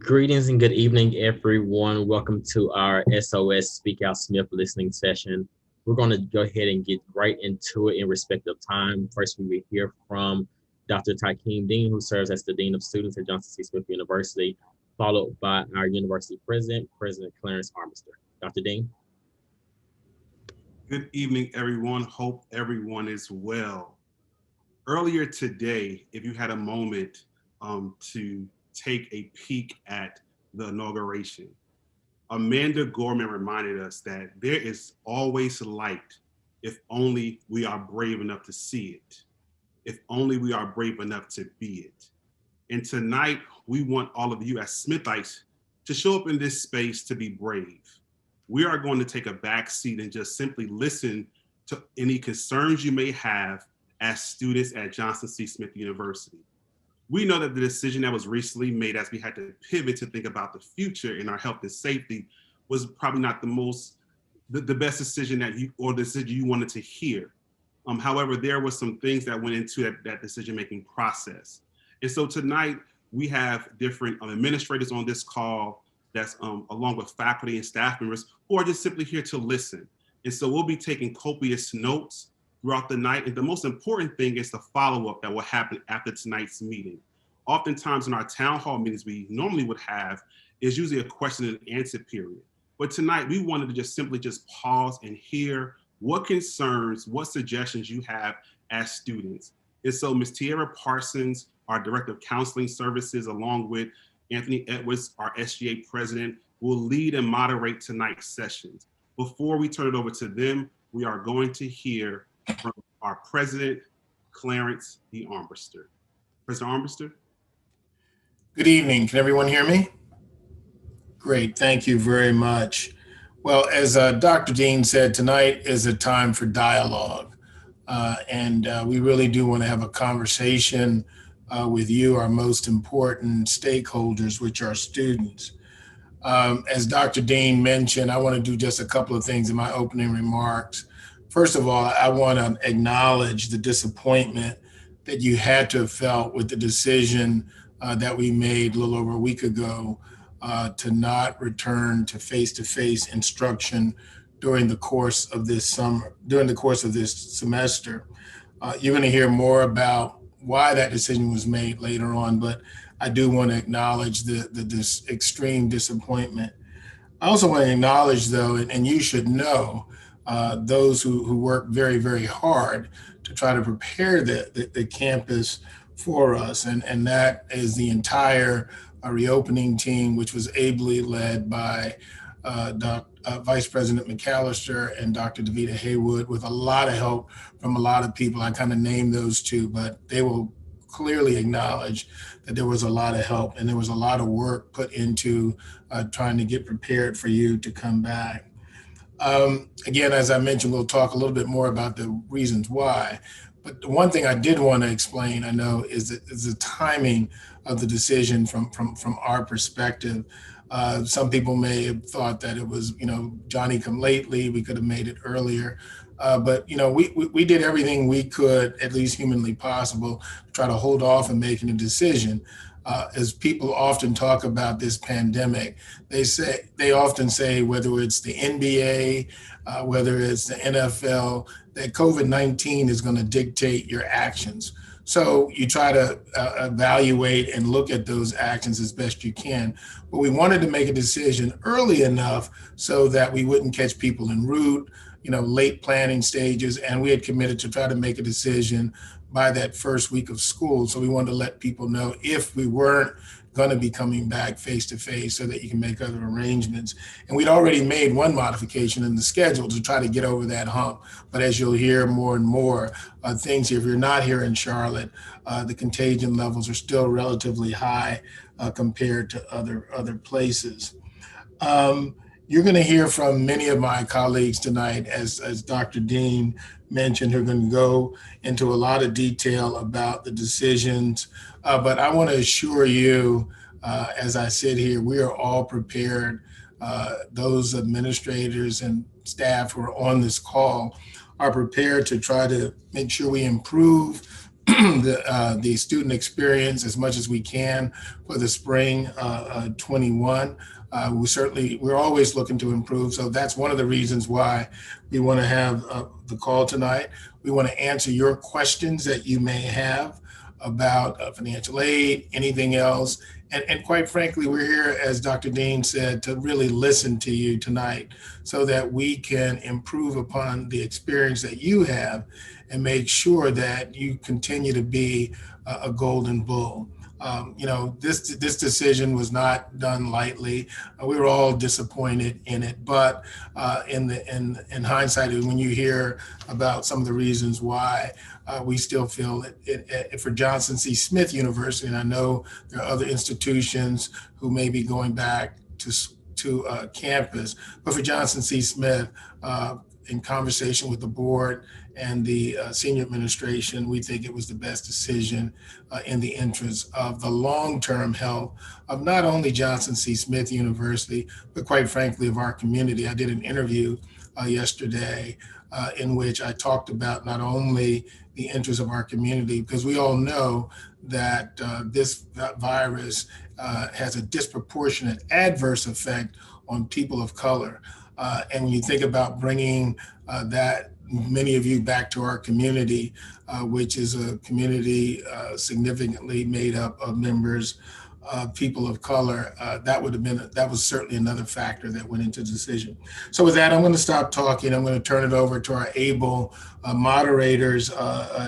Greetings and good evening, everyone. Welcome to our SOS Speak Out Smith listening session. We're going to go ahead and get right into it in respect of time. First, we will hear from Dr. Tykeem Dean, who serves as the Dean of Students at Johnson C. Smith University, followed by our university president, President Clarence Armister. Dr. Dean. Good evening, everyone. Hope everyone is well. Earlier today, if you had a moment to take a peek at the inauguration, Amanda Gorman reminded us that there is always light if only we are brave enough to see it, if only we are brave enough to be it. And tonight, we want all of you as Smithites to show up in this space to be brave. We are going to take a back seat and just simply listen to any concerns you may have as students at Johnson C. Smith University. We know that the decision that was recently made as we had to pivot to think about the future in our health and safety was probably not the best decision or decision you wanted to hear. However, there were some things that went into that decision-making process. And so tonight we have different administrators on this call that's along with faculty and staff members who are just simply here to listen. And so we'll be taking copious notes throughout the night. And the most important thing is the follow-up that will happen after tonight's meeting. Oftentimes in our town hall meetings we normally would have is usually a question and answer period. But tonight we wanted to just simply pause and hear what concerns, what suggestions you have as students. And so Ms. Tiara Parsons, our Director of Counseling Services, along with Anthony Edwards, our SGA President, will lead and moderate tonight's sessions. Before we turn it over to them, we are going to hear from our President, Clarence D. Armister. President Armister. Good evening. Can everyone hear me? Great. Thank you very much. Well, as Dr. Dean said, tonight is a time for dialogue. And we really do want to have a conversation with you, our most important stakeholders, which are students. As Dr. Dean mentioned, I want to do just a couple of things in my opening remarks. First of all, I want to acknowledge the disappointment that you had to have felt with the decision that we made a little over a week ago to not return to face-to-face instruction during the course of this semester. You're going to hear more about why that decision was made later on, but I do want to acknowledge this extreme disappointment. I also want to acknowledge, though, and you should know, those who work very, very hard to try to prepare the campus for us, and that is the entire reopening team, which was ably led by Vice President McAllister and Dr. Davita Haywood, with a lot of help from a lot of people. I kind of named those two, but they will clearly acknowledge that there was a lot of help and there was a lot of work put into trying to get prepared for you to come back. Again, as I mentioned, we'll talk a little bit more about the reasons why. But the one thing I did want to explain, I know, is the timing of the decision from our perspective. Some people may have thought that it was, Johnny come lately, we could have made it earlier. But we did everything we could, at least humanly possible, to try to hold off on making a decision. As people often talk about this pandemic, they often say, whether it's the NBA, whether it's the NFL, that COVID-19 is going to dictate your actions. So you try to evaluate and look at those actions as best you can. But we wanted to make a decision early enough so that we wouldn't catch people en route, late planning stages, and we had committed to try to make a decision by that first week of school. So we wanted to let people know if we weren't going to be coming back face to face so that you can make other arrangements. And we'd already made one modification in the schedule to try to get over that hump. But as you'll hear more and more things here, if you're not here in Charlotte, the contagion levels are still relatively high compared to other places. You're going to hear from many of my colleagues tonight, as Dr. Dean mentioned, who are going to go into a lot of detail about the decisions. But I want to assure you, as I sit here, we are all prepared. Those administrators and staff who are on this call are prepared to try to make sure we improve the student experience as much as we can for the spring 21. We're always looking to improve. So that's one of the reasons why we want to have the call tonight. We want to answer your questions that you may have about financial aid, anything else. And quite frankly, we're here, as Dr. Dean said, to really listen to you tonight so that we can improve upon the experience that you have and make sure that you continue to be a golden bull. This decision was not done lightly. We were all disappointed in it, but in hindsight, when you hear about some of the reasons why, we still feel it for Johnson C. Smith University, and I know there are other institutions who may be going back to campus, but for Johnson C. Smith, in conversation with the board and the senior administration, we think it was the best decision in the interest of the long-term health of not only Johnson C. Smith University, but quite frankly, of our community. I did an interview yesterday in which I talked about not only the interests of our community, because we all know that this virus has a disproportionate adverse effect on people of color. And when you think about bringing that many of you back to our community, which is a community significantly made up of members of people of color, that was certainly another factor that went into the decision. So with that, I'm going to stop talking. I'm going to turn it over to our able moderators,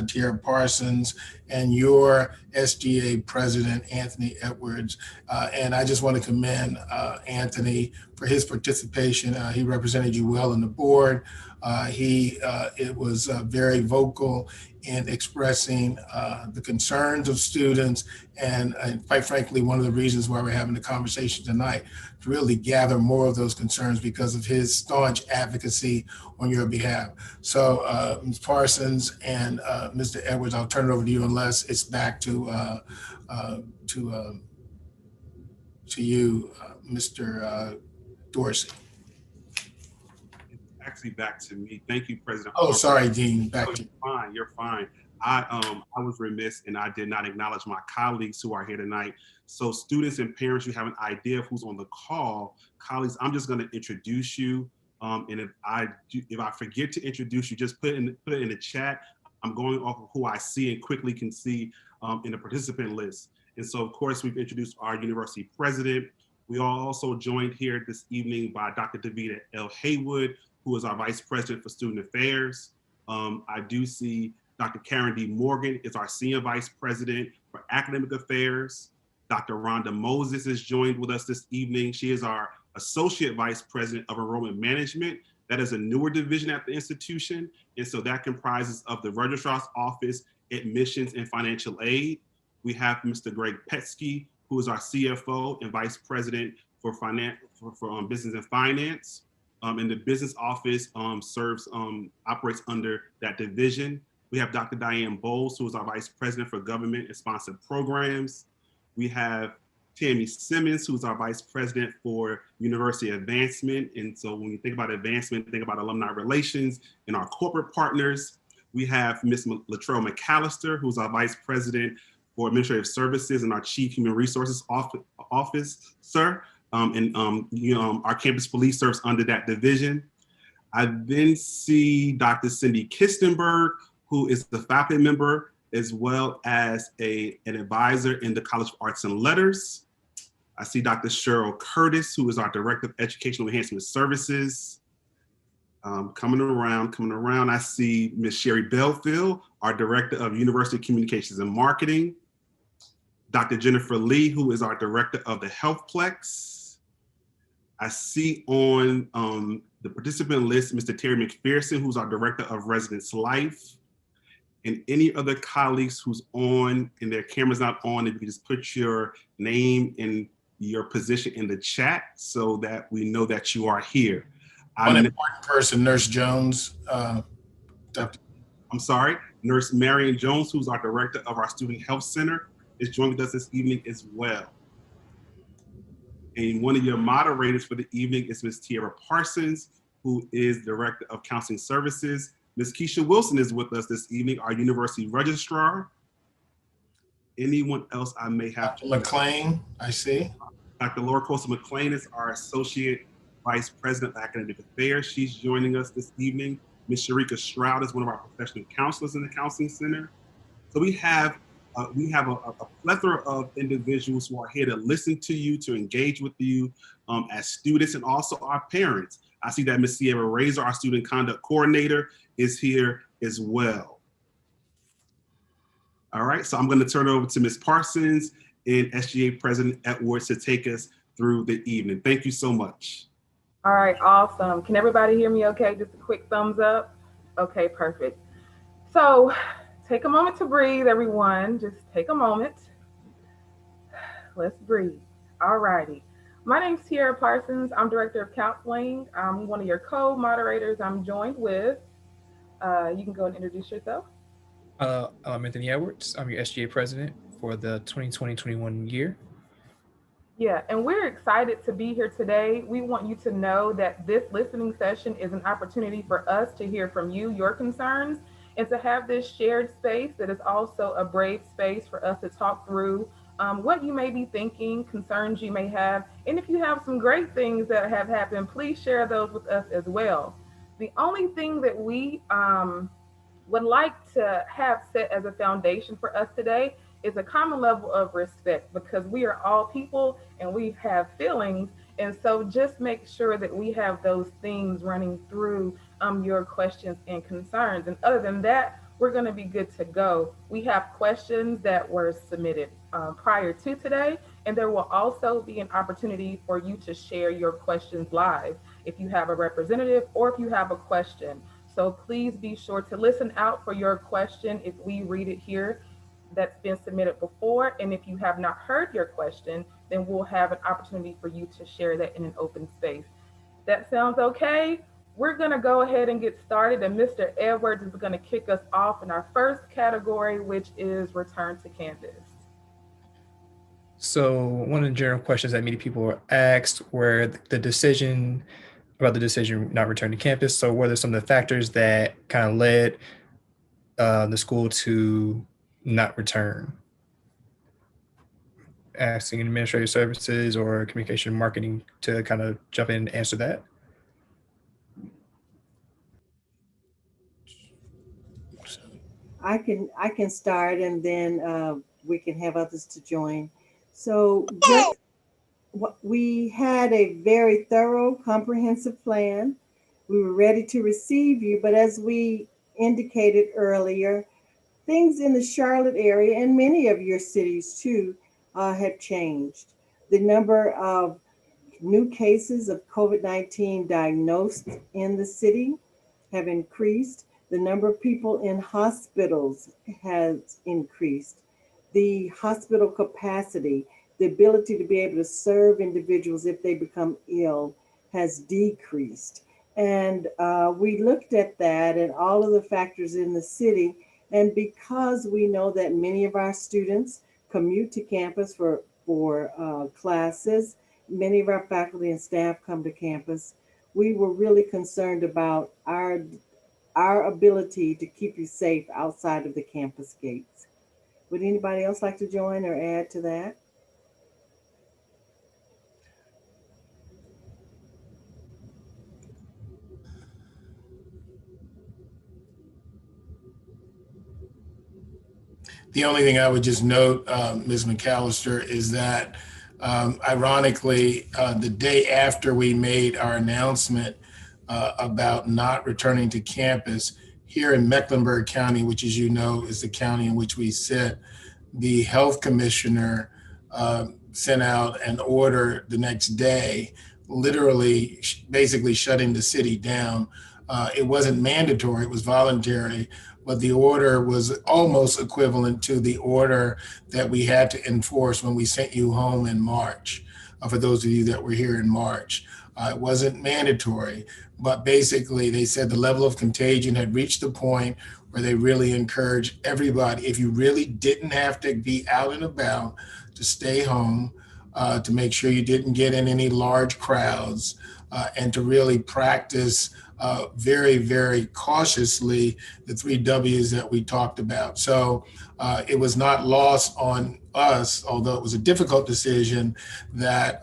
Tierra Parsons and your SGA president, Anthony Edwards. And I just want to commend Anthony for his participation. He represented you well on the board. It was very vocal in expressing the concerns of students, and quite frankly, one of the reasons why we're having the conversation tonight, to really gather more of those concerns because of his staunch advocacy on your behalf. So Ms. Parsons and Mr. Edwards, I'll turn it over to you unless it's back to you, Mr. Dorsey. Actually back to me. Thank you, President. Oh, sorry, Dean. Back to you. Fine, you're fine. I was remiss and I did not acknowledge my colleagues who are here tonight. So students and parents, you have an idea of who's on the call. Colleagues, I'm just going to introduce you. And if I forget to introduce you, just put it in the chat. I'm going off of who I see and quickly can see in the participant list. And so, of course, we've introduced our university president. We are also joined here this evening by Dr. Davida L. Haywood, who is our Vice President for Student Affairs. I do see Dr. Karen D. Morgan is our Senior Vice President for Academic Affairs. Dr. Rhonda Moses is joined with us this evening. She is our Associate Vice President of Enrollment Management. That is a newer division at the institution. And so that comprises of the Registrar's Office, Admissions and Financial Aid. We have Mr. Greg Petsky, who is our CFO and Vice President for Business and Finance. And the business office operates under that division. We have Dr. Diane Bowles, who is our Vice President for Government and Sponsored Programs. We have Tammy Simmons, who's our Vice President for University Advancement. And so when you think about advancement, think about alumni relations and our corporate partners. We have Ms. Latrell McAllister, who's our Vice President for Administrative Services and our Chief Human Resources Officer. Our campus police serves under that division. I then see Dr. Cindy Kistenberg, who is the faculty member as well as an advisor in the College of Arts and Letters. I see Dr. Cheryl Curtis, who is our Director of Educational Enhancement Services. Coming around, I see Ms. Sherry Belfield, our Director of University Communications and Marketing. Dr. Jennifer Lee, who is our Director of the HealthPlex. I see on the participant list, Mr. Terry McPherson, who's our Director of Residence Life. And any other colleagues who's on and their camera's not on, if you can just put your name and your position in the chat so that we know that you are here. One important person, Nurse Jones. I'm sorry, Nurse Marion Jones, who's our Director of our Student Health Center, is joining us this evening as well. And one of your moderators for the evening is Ms. Tierra Parsons, who is Director of Counseling Services. Ms. Keisha Wilson is with us this evening, our University Registrar. anyone else I may have? Dr. McLean, I see. Dr. Laura Costa McLean is our Associate Vice President of Academic Affairs. She's joining us this evening. Ms. Sharika Stroud is one of our professional counselors in the Counseling Center. So we have a plethora of individuals who are here to listen to you, to engage with you as students, and also our parents. I see that Ms. Sierra Razor, our student conduct coordinator, is here as well. All right, so I'm going to turn it over to Ms. Parsons and SGA President Edwards to take us through the evening. Thank you so much. All right, awesome. Can everybody hear me okay? Just a quick thumbs up. Okay, perfect. So take a moment to breathe, everyone. Just take a moment. Let's breathe. All righty. My name's Tiara Parsons. I'm Director of Counseling. I'm one of your co-moderators. I'm joined with, you can go and introduce yourself. I'm Anthony Edwards. I'm your SGA President for the 2020-21 year. Yeah, and we're excited to be here today. We want you to know that this listening session is an opportunity for us to hear from you, your concerns, and to have this shared space that is also a brave space for us to talk through what you may be thinking, concerns you may have, and if you have some great things that have happened, please share those with us as well. The only thing that we would like to have set as a foundation for us today is a common level of respect, because we are all people and we have feelings. And so just make sure that we have those things running through your questions and concerns. And other than that, we're going to be good to go. We have questions that were submitted prior to today, and there will also be an opportunity for you to share your questions live if you have a representative or if you have a question. So please be sure to listen out for your question if we read it here that's been submitted before. And if you have not heard your question, then we'll have an opportunity for you to share that in an open space. That sounds okay? We're gonna go ahead and get started, and Mr. Edwards is gonna kick us off in our first category, which is return to campus. So one of the general questions that many people were asked were the decision not returning to campus. So what are some of the factors that kind of led the school to not return? Asking administrative services or communication marketing to kind of jump in and answer that. I can start, and then we can have others to join. So just we had a very thorough, comprehensive plan. We were ready to receive you, but as we indicated earlier, things in the Charlotte area and many of your cities too have changed. The number of new cases of COVID-19 diagnosed in the city have increased. The number of people in hospitals has increased. The hospital capacity, the ability to be able to serve individuals if they become ill, has decreased. And we looked at that and all of the factors in the city. And because we know that many of our students commute to campus for classes, many of our faculty and staff come to campus, we were really concerned about our ability to keep you safe outside of the campus gates. Would anybody else like to join or add to that? The only thing I would just note, Ms. McAllister, is that ironically, the day after we made our announcement about not returning to campus, here in Mecklenburg County, which, as you know, is the county in which we sit, the health commissioner sent out an order the next day, literally basically shutting the city down. It wasn't mandatory, it was voluntary, but the order was almost equivalent to the order that we had to enforce when we sent you home in March, for those of you that were here in March. It wasn't mandatory, but basically they said the level of contagion had reached the point where they really encouraged everybody, if you really didn't have to be out and about, to stay home, to make sure you didn't get in any large crowds, and to really practice very, very cautiously the 3 W's that we talked about. So it was not lost on us, although it was a difficult decision, that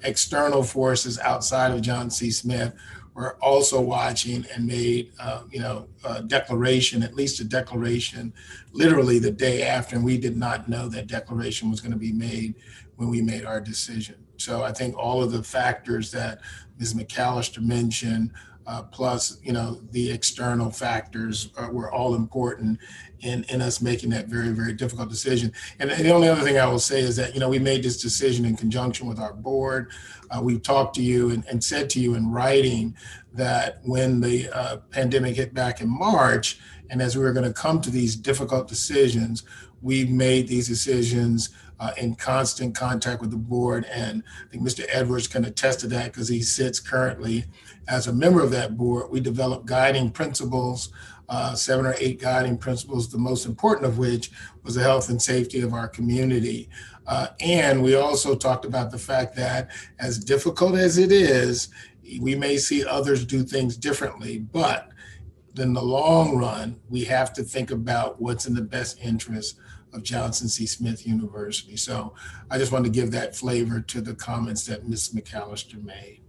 external forces outside of John C. Smith were also watching and made, a declaration, at least a declaration, literally the day after. And we did not know that declaration was going to be made when we made our decision. So I think all of the factors that Ms. McAllister mentioned, plus, the external factors were all important in us making that very, very difficult decision. And the only other thing I will say is that, we made this decision in conjunction with our board. We talked to you and said to you in writing that when the pandemic hit back in March, and as we were going to come to these difficult decisions, we made these decisions in constant contact with the board. And I think Mr. Edwards can attest to that because he sits currently as a member of that board. We developed guiding principles, 7 or 8 guiding principles, the most important of which was the health and safety of our community. And we also talked about the fact that as difficult as it is, we may see others do things differently, but in the long run, we have to think about what's in the best interest of Johnson C. Smith University. So I just wanted to give that flavor to the comments that Ms. McAllister made.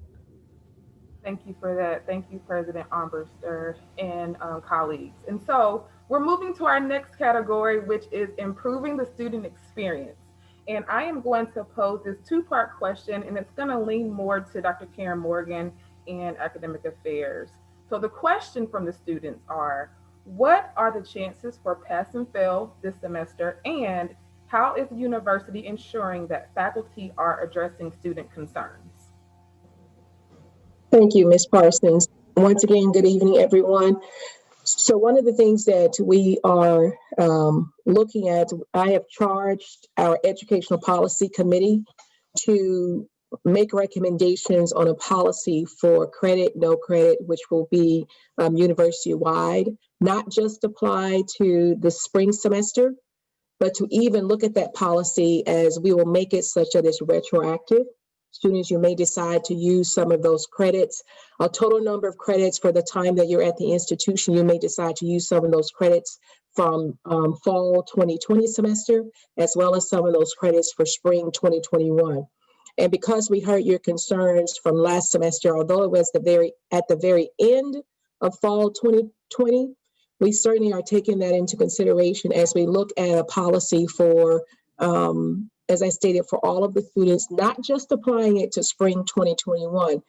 Thank you for that. Thank you, President Armbruster and colleagues. And so we're moving to our next category, which is improving the student experience. And I am going to pose this 2-part question, and it's going to lean more to Dr. Karen Morgan and academic affairs. So the question from the students are, what are the chances for pass and fail this semester? And how is the university ensuring that faculty are addressing student concerns? Thank you, Ms. Parsons. Once again, good evening, everyone. So one of the things that we are looking at, I have charged our educational policy committee to make recommendations on a policy for credit, no credit, which will be university-wide, not just apply to the spring semester, but to even look at that policy as we will make it such that it's retroactive. Students, you may decide to use some of those credits, a total number of credits for the time that you're at the institution. You may decide to use some of those credits from fall 2020 semester, as well as some of those credits for spring 2021. And because we heard your concerns from last semester, although it was at the very end of fall 2020, we certainly are taking that into consideration as we look at a policy for, as I stated, for all of the students, not just applying it to spring 2021,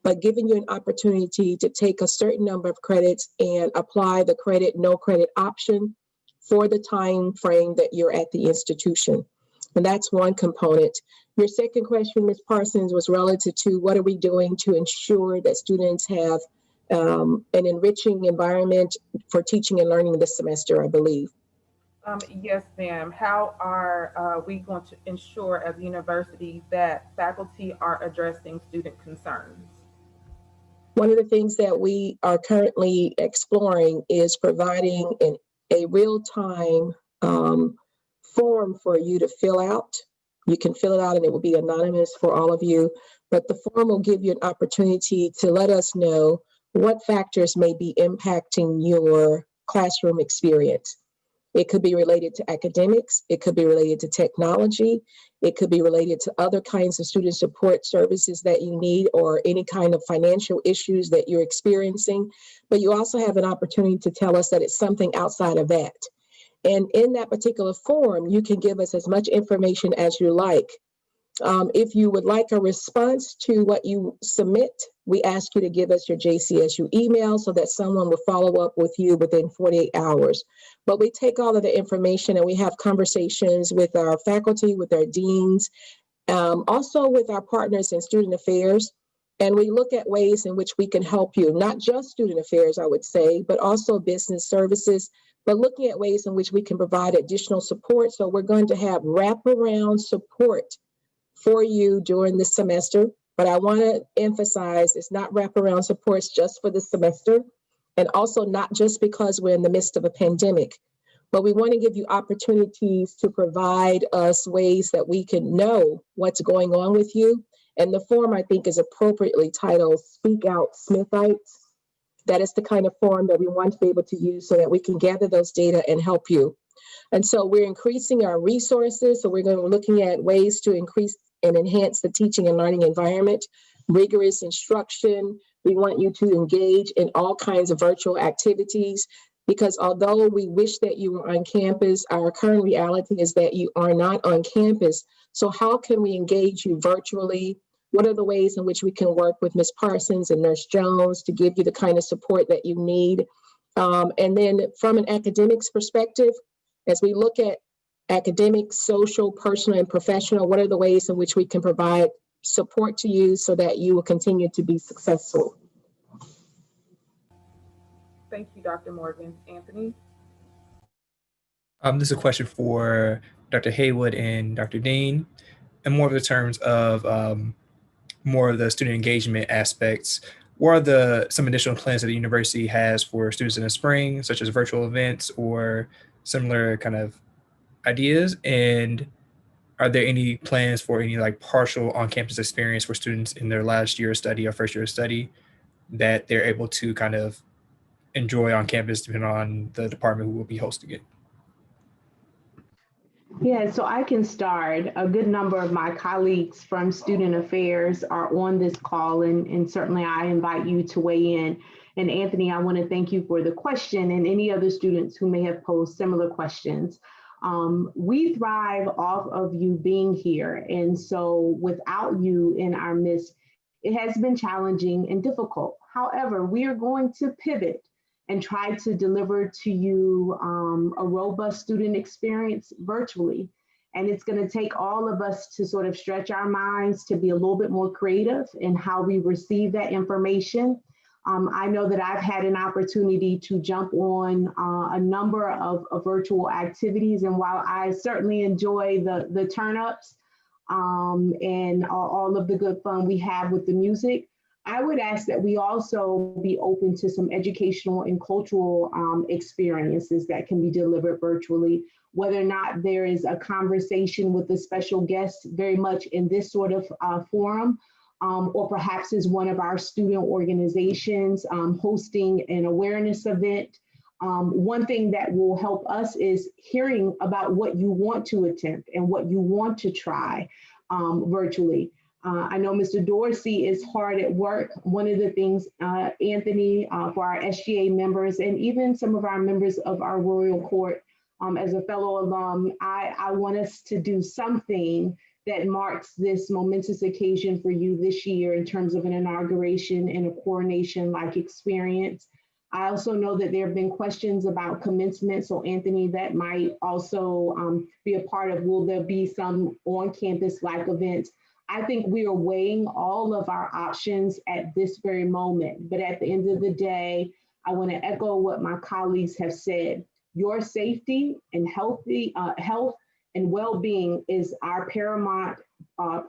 but giving you an opportunity to take a certain number of credits and apply the credit, no credit option for the time frame that you're at the institution. And that's one component. Your second question, Ms. Parsons, was relative to what are we doing to ensure that students have an enriching environment for teaching and learning this semester, I believe. Yes, ma'am. How are we going to ensure as a university that faculty are addressing student concerns? One of the things that we are currently exploring is providing a real-time form for you to fill out. You can fill it out and it will be anonymous for all of you, but the form will give you an opportunity to let us know what factors may be impacting your classroom experience. It could be related to academics, it could be related to technology, it could be related to other kinds of student support services that you need or any kind of financial issues that you're experiencing. But you also have an opportunity to tell us that it's something outside of that. And in that particular form, you can give us as much information as you like. If you would like a response to what you submit, we ask you to give us your JCSU email so that someone will follow up with you within 48 hours. But we take all of the information and we have conversations with our faculty, with our deans, also with our partners in student affairs. And we look at ways in which we can help you, not just student affairs, I would say, but also business services, but looking at ways in which we can provide additional support. So we're going to have wraparound support for you during this semester. But I want to emphasize it's not wraparound supports just for the semester, and also not just because we're in the midst of a pandemic, but we want to give you opportunities to provide us ways that we can know what's going on with you. And the form, I think, is appropriately titled Speak Out Smithites. That is the kind of form that we want to be able to use so that we can gather those data and help you. And so we're increasing our resources. So we're going to be looking at ways to increase and enhance the teaching and learning environment, rigorous instruction. We want you to engage in all kinds of virtual activities, because although we wish that you were on campus, our current reality is that you are not on campus. So how can we engage you virtually? What are the ways in which we can work with Ms. Parsons and Nurse Jones to give you the kind of support that you need? And then from an academics perspective, as we look at academic, social, personal, and professional, what are the ways in which we can provide support to you so that you will continue to be successful? Thank you, Dr. Morgan. Anthony? This is a question for Dr. Haywood and Dr. Dean, and more of the terms of more of the student engagement aspects. What are some additional plans that the university has for students in the spring, such as virtual events or similar kind of ideas? And are there any plans for any like partial on-campus experience for students in their last year of study or first year of study that they're able to kind of enjoy on campus depending on the department who will be hosting it? Yeah, so I can start. A good number of my colleagues from Student Affairs are on this call, and certainly I invite you to weigh in. And Anthony, I want to thank you for the question and any other students who may have posed similar questions. We thrive off of you being here. And so without you in our midst, it has been challenging and difficult. However, we are going to pivot and try to deliver to you a robust student experience virtually. And it's going to take all of us to sort of stretch our minds to be a little bit more creative in how we receive that information. I know that I've had an opportunity to jump on a number of virtual activities. And while I certainly enjoy the turn-ups and all of the good fun we have with the music, I would ask that we also be open to some educational and cultural experiences that can be delivered virtually, whether or not there is a conversation with a special guest very much in this sort of forum, or perhaps is one of our student organizations hosting an awareness event. One thing that will help us is hearing about what you want to attempt and what you want to try virtually. I know Mr. Dorsey is hard at work. One of the things, Anthony, for our SGA members and even some of our members of our Royal Court, as a fellow alum, I want us to do something that marks this momentous occasion for you this year in terms of an inauguration and a coronation-like experience. I also know that there have been questions about commencement. So Anthony, that might also be a part of, will there be some on-campus-like events? I think we are weighing all of our options at this very moment. But at the end of the day, I want to echo what my colleagues have said. Your safety and health and well-being is our paramount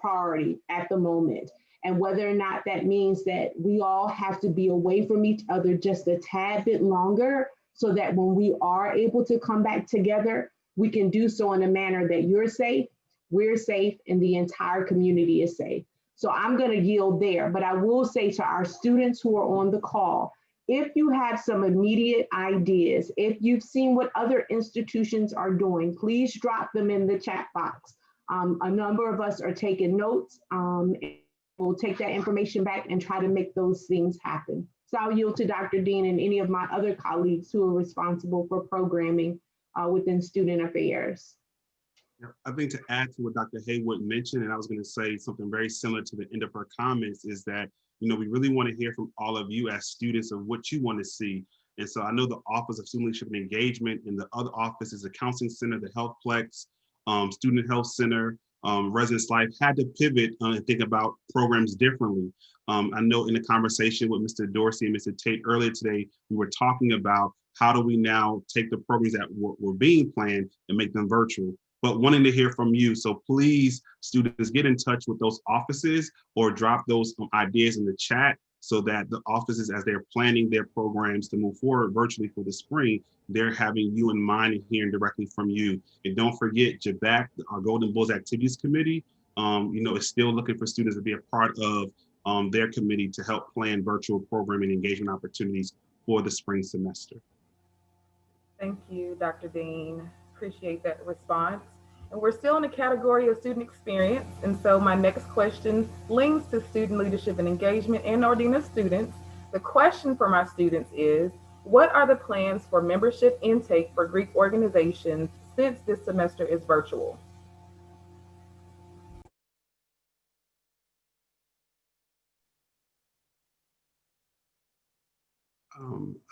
priority at the moment. And whether or not that means that we all have to be away from each other just a tad bit longer so that when we are able to come back together, we can do so in a manner that you're safe, we're safe, and the entire community is safe. So I'm going to yield there, but I will say to our students who are on the call, if you have some immediate ideas, if you've seen what other institutions are doing, please drop them in the chat box. A number of us are taking notes. We'll take that information back and try to make those things happen. So I'll yield to Dr. Dean and any of my other colleagues who are responsible for programming within Student Affairs. I think to add to what Dr. Haywood mentioned, and I was going to say something very similar to the end of her comments, is that, we really want to hear from all of you as students of what you want to see. And so I know the Office of Student Leadership and Engagement and the other offices, the Counseling Center, the Healthplex, Student Health Center, Residence Life, had to pivot and think about programs differently. I know in the conversation with Mr. Dorsey and Mr. Tate earlier today, we were talking about how do we now take the programs that were being planned and make them virtual, but wanting to hear from you. So please, students, get in touch with those offices or drop those ideas in the chat so that the offices, as they're planning their programs to move forward virtually for the spring, they're having you in mind and hearing directly from you. And don't forget, JABAC, our Golden Bulls Activities Committee, is still looking for students to be a part of their committee to help plan virtual programming and engagement opportunities for the spring semester. Thank you, Dr. Dean. Appreciate that response. And we're still in the category of student experience. And so my next question links to student leadership and engagement and our dean of students. The question for my students is, what are the plans for membership intake for Greek organizations since this semester is virtual?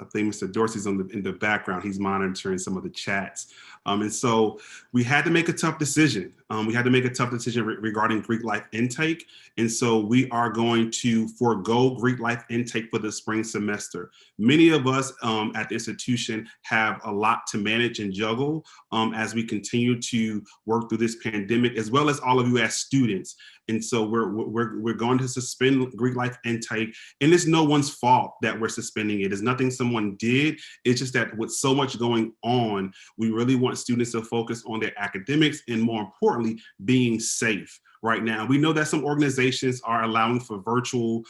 I think Mr. Dorsey's in the background. He's monitoring some of the chats. And so we had to make a tough decision. We had to make a tough decision regarding Greek life intake. And so we are going to forego Greek life intake for the spring semester. Many of us at the institution have a lot to manage and juggle as we continue to work through this pandemic, as well as all of you as students. And so we're going to suspend Greek life intake, and it's no one's fault that we're suspending it. It's nothing someone did. It's just that with so much going on, we really want students to focus on their academics and, more importantly, being safe. Right now, we know that some organizations are allowing for virtual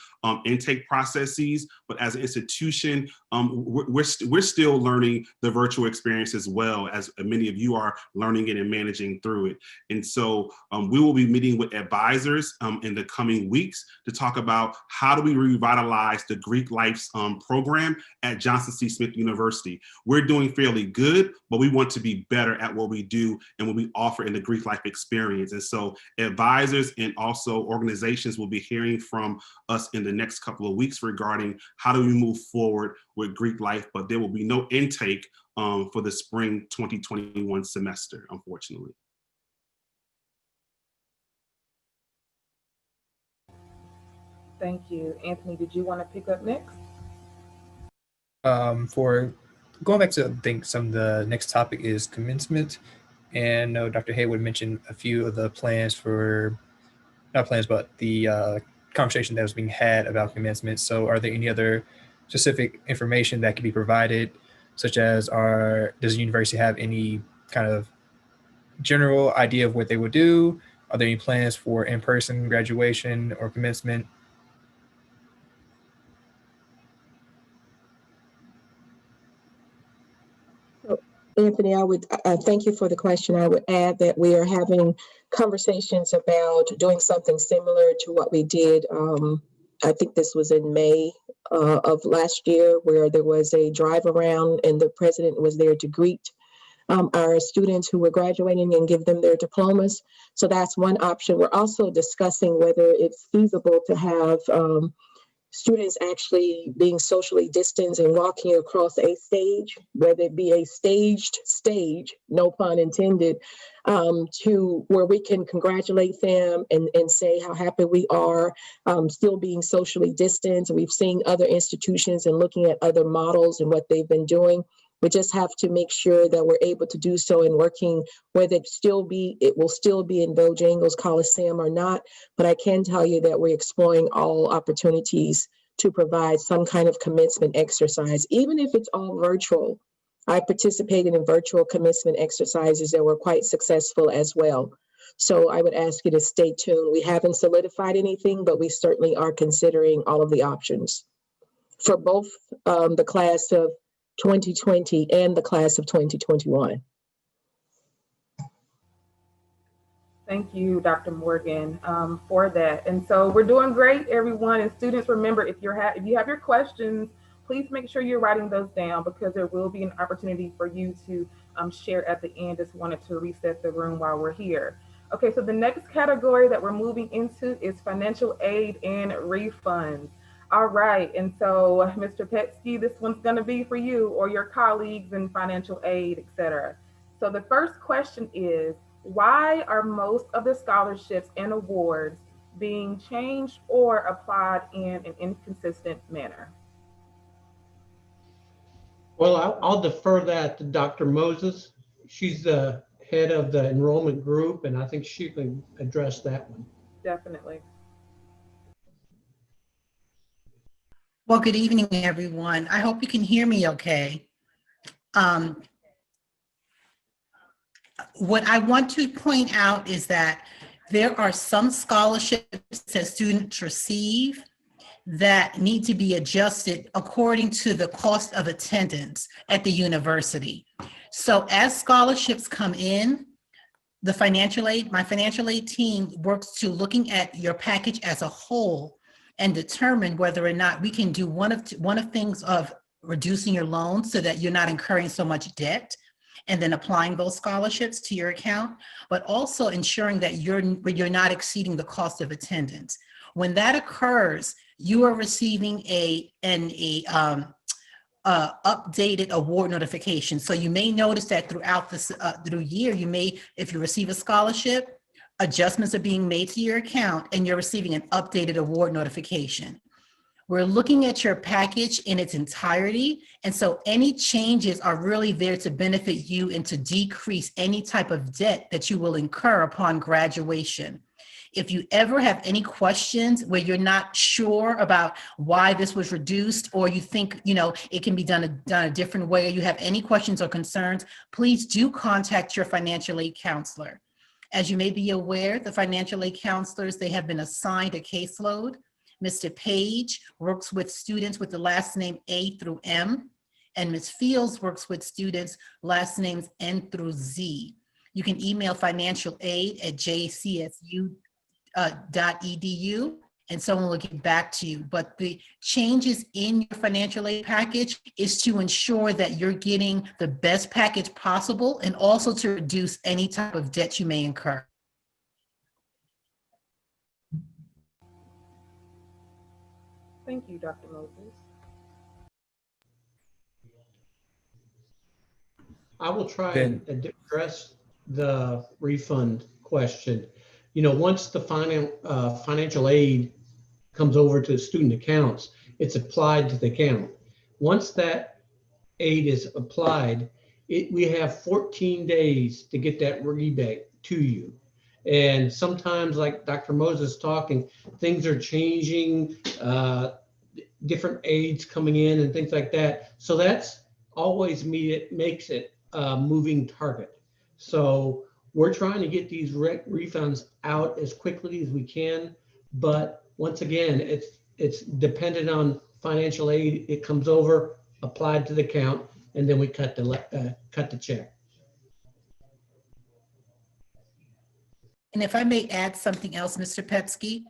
intake processes, but as an institution, we're still learning the virtual experience as well, as many of you are learning it and managing through it. And so we will be meeting with advisors in the coming weeks to talk about how do we revitalize the Greek Life program at Johnson C. Smith University. We're doing fairly good, but we want to be better at what we do and what we offer in the Greek Life experience. And so advisors and also organizations will be hearing from us in the next couple of weeks regarding how do we move forward with Greek life, but there will be no intake for the spring 2021 semester, unfortunately. Thank you. Anthony, did you want to pick up next? For going back to, I think some of the next topic is commencement. And Dr. Haywood mentioned a few of the plans for, not plans, but the conversation that was being had about commencement. So are there any other specific information that can be provided, such as does the university have any kind of general idea of what they would do? Are there any plans for in-person graduation or commencement? Anthony, I would thank you for the question. I would add that we are having conversations about doing something similar to what we did. I think this was in May of last year, where there was a drive around and the president was there to greet our students who were graduating and give them their diplomas. So that's one option. We're also discussing whether it's feasible to have students actually being socially distanced and walking across a stage, whether it be a staged stage, no pun intended, to where we can congratulate them and say how happy we are, still being socially distanced. We've seen other institutions and looking at other models and what they've been doing. We just have to make sure that we're able to do so and working, whether it will still be in Bojangles Coliseum or not. But I can tell you that we're exploring all opportunities to provide some kind of commencement exercise, even if it's all virtual. I participated in virtual commencement exercises that were quite successful as well. So I would ask you to stay tuned. We haven't solidified anything, but we certainly are considering all of the options for both the class of 2020 and the class of 2021. Thank you, Dr. Morgan, for that. And so we're doing great, everyone. And students, remember, if you have your questions, please make sure you're writing those down, because there will be an opportunity for you to share at the end. Just wanted to reset the room while we're here. Okay, so the next category that we're moving into is financial aid and refunds. All right, and so Mr. Petsky, this one's gonna be for you or your colleagues in financial aid, et cetera. So the first question is, why are most of the scholarships and awards being changed or applied in an inconsistent manner? Well, I'll defer that to Dr. Moses. She's the head of the enrollment group, and I think she can address that one. Definitely. Well, good evening, everyone. I hope you can hear me okay. What I want to point out is that there are some scholarships that students receive that need to be adjusted according to the cost of attendance at the university. So as scholarships come in, my financial aid team works to looking at your package as a whole and determine whether or not we can do one of things of reducing your loan so that you're not incurring so much debt, and then applying those scholarships to your account, but also ensuring that you're not exceeding the cost of attendance. When that occurs, you are receiving an updated award notification. So you may notice that throughout this through year, if you receive a scholarship, adjustments are being made to your account and you're receiving an updated award notification. We're looking at your package in its entirety. And so any changes are really there to benefit you and to decrease any type of debt that you will incur upon graduation. If you ever have any questions where you're not sure about why this was reduced, or you think, it can be done a different way, or you have any questions or concerns, please do contact your financial aid counselor. As you may be aware, the financial aid counselors, they have been assigned a caseload. Mr. Page works with students with the last name A through M, and Ms. Fields works with students last names N through Z. You can email financialaid@jcsu.edu and someone will get back to you. But the changes in your financial aid package is to ensure that you're getting the best package possible and also to reduce any type of debt you may incur. Thank you, Dr. Moses. I will try and address the refund question. Once the financial aid comes over to student accounts, it's applied to the account. Once that aid is applied, we have 14 days to get that rebate to you. And sometimes, like Dr. Moses talking, things are changing, different aids coming in and things like that. So that's always makes it a moving target. So we're trying to get these refunds out as quickly as we can. But once again, it's dependent on financial aid. It comes over, applied to the account, and then we cut the check. And if I may add something else, Mr. Petsky,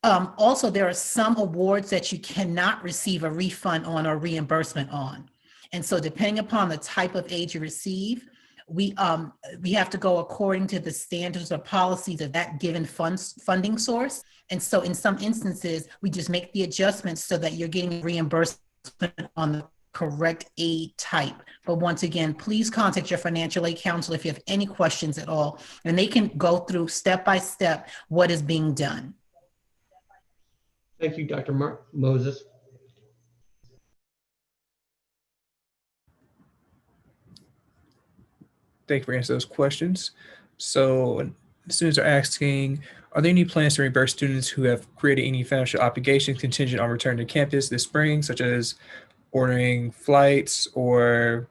also there are some awards that you cannot receive a refund on or reimbursement on. And so depending upon the type of aid you receive, we have to go according to the standards or policies of that given funding source. And so in some instances, we just make the adjustments so that you're getting reimbursement on the correct aid type. But once again, please contact your financial aid counselor if you have any questions at all, and they can go through step by step what is being done. Thank you, Dr. Moses. Thank you for answering those questions. So students are asking, are there any plans to reimburse students who have created any financial obligations contingent on return to campus this spring, such as ordering flights or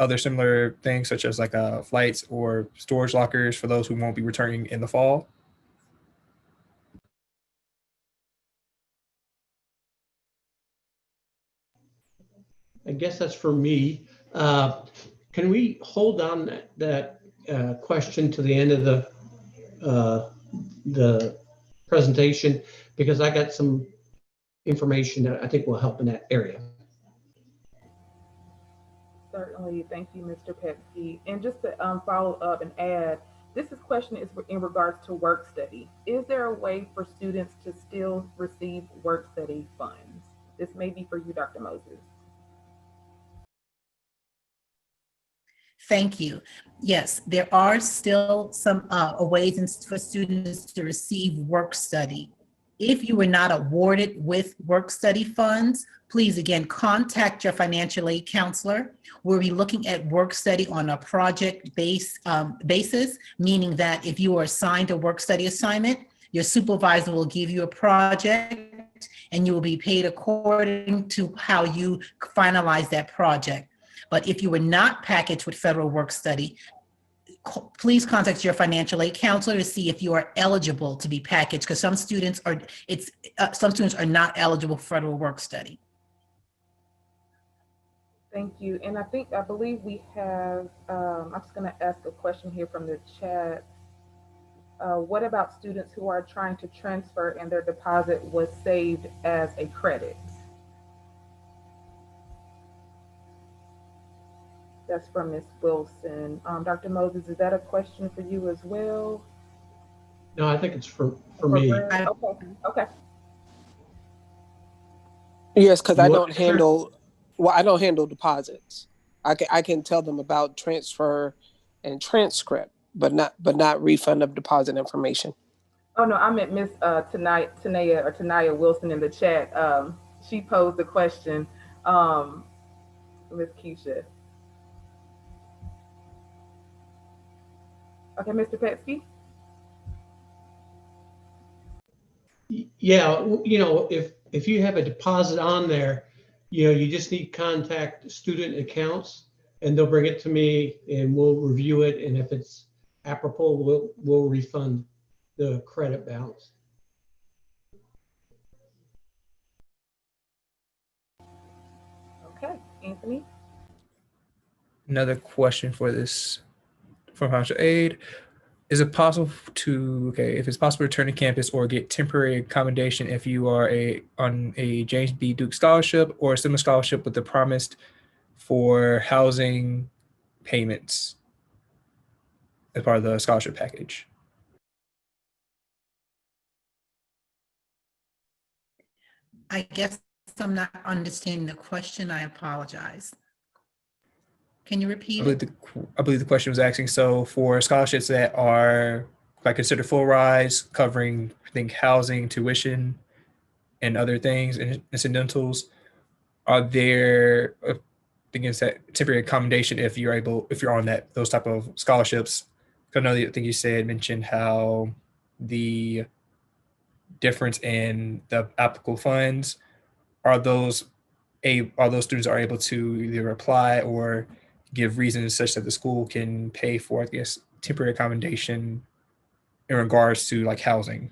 other similar things, such as like flights or storage lockers for those who won't be returning in the fall? I guess that's for me. Can we hold on that question to the end of the presentation? Because I got some information that I think will help in that area. Certainly. Thank you, Mr. Petsky. And just to follow up and add, this question is in regards to work study. Is there a way for students to still receive work study funds? This may be for you, Dr. Moses. Thank you. Yes, there are still some ways for students to receive work study. If you were not awarded with work study funds, please again contact your financial aid counselor. We'll be looking at work study on a project basis, meaning that if you are assigned a work study assignment, your supervisor will give you a project and you will be paid according to how you finalize that project. But if you were not packaged with federal work study, please contact your financial aid counselor to see if you are eligible to be packaged, because some students are not eligible for federal work study. Thank you. And I believe we have, I'm just going to ask a question here from the chat. What about students who are trying to transfer and their deposit was saved as a credit? That's from Ms. Wilson. Dr. Moses, is that a question for you as well? No, I think it's for me. Okay. Yes, because I don't handle deposits. I can tell them about transfer and transcript, but not refund of deposit information. Oh no, I meant Miss Tania Wilson in the chat. She posed the question, Miss Keisha. Okay, Mr. Petsky. Yeah, if you have a deposit on there, you just need to contact student accounts and they'll bring it to me and we'll review it. And if it's apropos, we'll refund the credit balance. Okay, Anthony. Another question for this from financial aid. Is it possible if it's possible to return to campus or get temporary accommodation if you are on a James B. Duke scholarship or a similar scholarship with the promise for housing payments as part of the scholarship package? I guess I'm not understanding the question. I apologize. Can you repeat it? I believe the question was asking, so for scholarships that are considered full rise, covering, I think, housing, tuition, and other things, and incidentals, are there, temporary accommodation if you're on those type of scholarships? I know that you mentioned how the difference in the applicable funds, are those students are able to either apply or give reasons such that the school can pay for, temporary accommodation in regards to housing?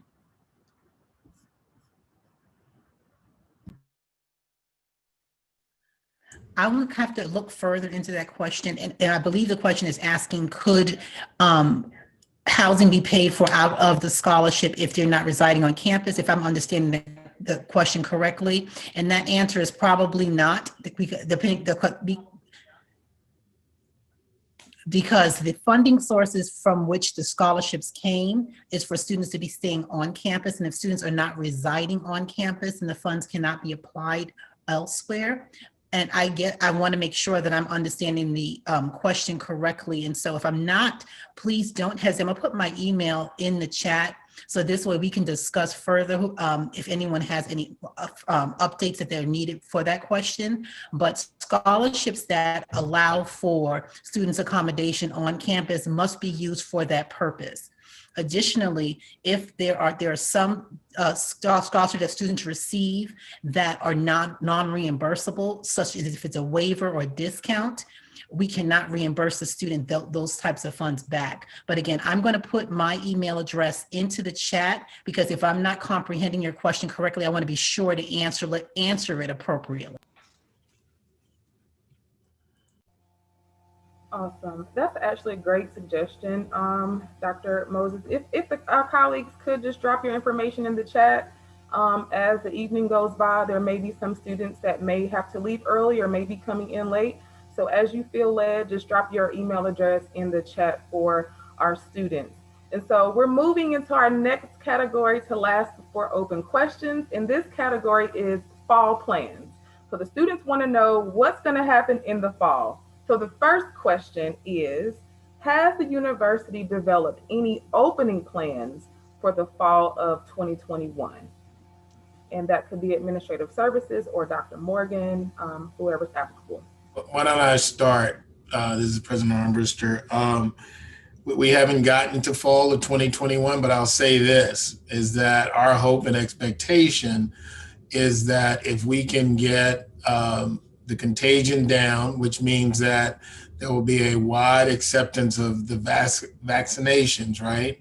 I would have to look further into that question. And I believe the question is asking, could housing be paid for out of the scholarship if they're not residing on campus, if I'm understanding the question correctly? And that answer is probably not, because the funding sources from which the scholarships came is for students to be staying on campus. And if students are not residing on campus, then the funds cannot be applied elsewhere. And I want to make sure that I'm understanding the question correctly. And so if I'm not, please don't hesitate. I'm gonna put my email in the chat, so this way we can discuss further if anyone has any updates that they're needed for that question. But scholarships that allow for students' accommodation on campus must be used for that purpose. Additionally, if there are some scholarships that students receive that are non-reimbursable, such as if it's a waiver or a discount, we cannot reimburse the student those types of funds back. But again, I'm going to put my email address into the chat, because if I'm not comprehending your question correctly, I want to be sure to answer it appropriately. Awesome. That's actually a great suggestion, Dr. Moses. If our colleagues could just drop your information in the chat. As the evening goes by, there may be some students that may have to leave early or may be coming in late. So as you feel led, just drop your email address in the chat for our students. And so we're moving into our next category to last before open questions. And this category is fall plans. So the students want to know what's going to happen in the fall. So the first question is, has the university developed any opening plans for the fall of 2021? And that could be administrative services or Dr. Morgan, whoever's applicable. Why don't I start? This is President Armbruster. We haven't gotten to fall of 2021, but I'll say this, is that our hope and expectation is that if we can get the contagion down, which means that there will be a wide acceptance of the vaccinations, right?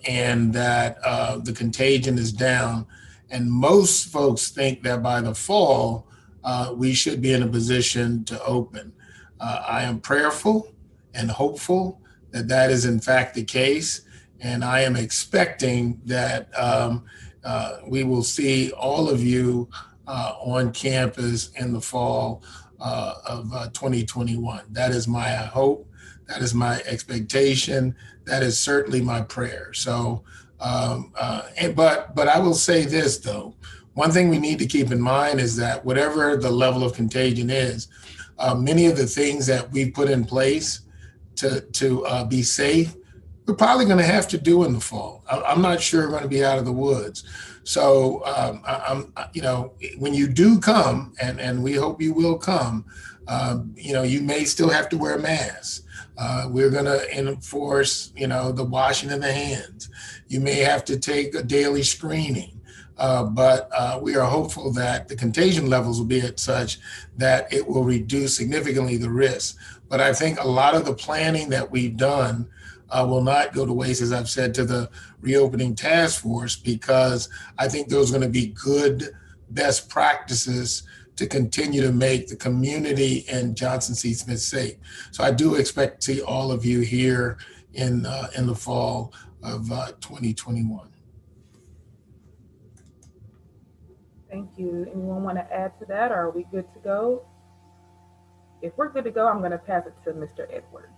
And that the contagion is down. And most folks think that by the fall, we should be in a position to open. I am prayerful and hopeful that that is in fact the case. And I am expecting that we will see all of you on campus in the fall of 2021. That is my hope. That is my expectation. That is certainly my prayer. So, but I will say this though, one thing we need to keep in mind is that whatever the level of contagion is, many of the things that we put in place to be safe, we're probably going to have to do in the fall. I'm not sure we're going to be out of the woods. So, when you do come, and we hope you will come, you may still have to wear a mask. We're going to enforce, the washing of the hands. You may have to take a daily screening, but we are hopeful that the contagion levels will be at such that it will reduce significantly the risk. But I think a lot of the planning that we've done will not go to waste, as I've said, to the reopening task force, because I think those are going to be good best practices to continue to make the community and Johnson C. Smith safe. So I do expect to see all of you here in the fall of 2021. Thank you. Anyone want to add to that, or are we good to go? If we're good to go, I'm going to pass it to Mr. Edwards.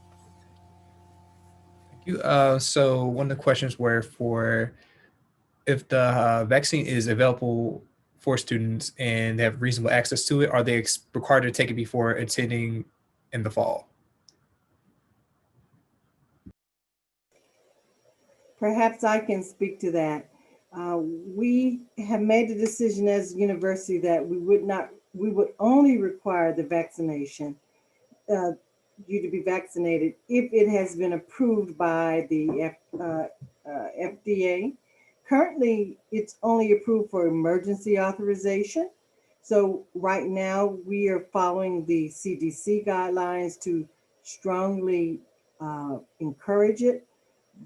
Thank you. So one of the questions were for if the vaccine is available for students and they have reasonable access to it, are they required to take it before attending in the fall? Perhaps I can speak to that. We have made the decision as a university that we would only require the vaccination, you to be vaccinated if it has been approved by the FDA. Currently, it's only approved for emergency authorization. So right now we are following the CDC guidelines to strongly encourage it.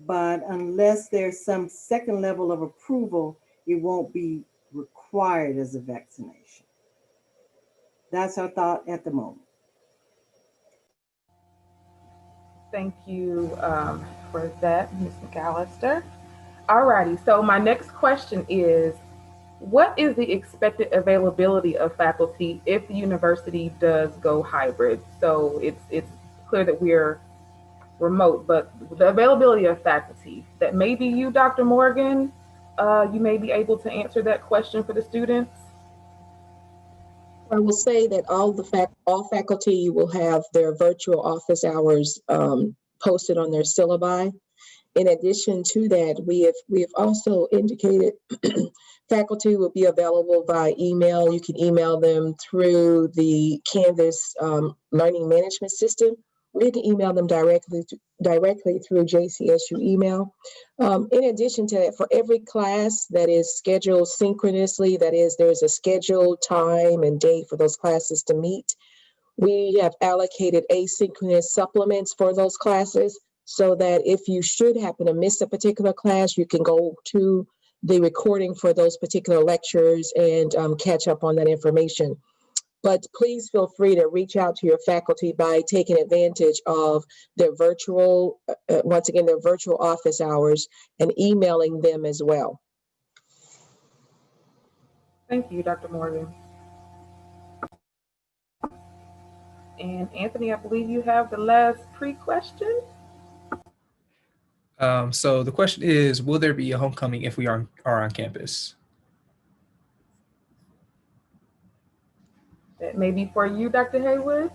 But unless there's some second level of approval, it won't be required as a vaccination. That's our thought at the moment. Thank you for that, Ms. McAllister. Alrighty, so my next question is, what is the expected availability of faculty if the university does go hybrid? So it's clear that we're remote, but the availability of faculty, that may be you, Dr. Morgan, you may be able to answer that question for the students. I will say that all faculty will have their virtual office hours posted on their syllabi. In addition to that, we have also indicated faculty will be available by email. You can email them through the Canvas learning management system, or you can email them directly through JCSU email. In addition to that, for every class that is scheduled synchronously, that is, there's a scheduled time and date for those classes to meet, we have allocated asynchronous supplements for those classes, so that if you should happen to miss a particular class, you can go to the recording for those particular lectures and catch up on that information. But please feel free to reach out to your faculty by taking advantage of their virtual, once again, their virtual office hours, and emailing them as well. Thank you, Dr. Morgan. And Anthony, I believe you have the last pre-question. So the question is, will there be a homecoming if we are on campus? That may be for you, Dr. Haywood.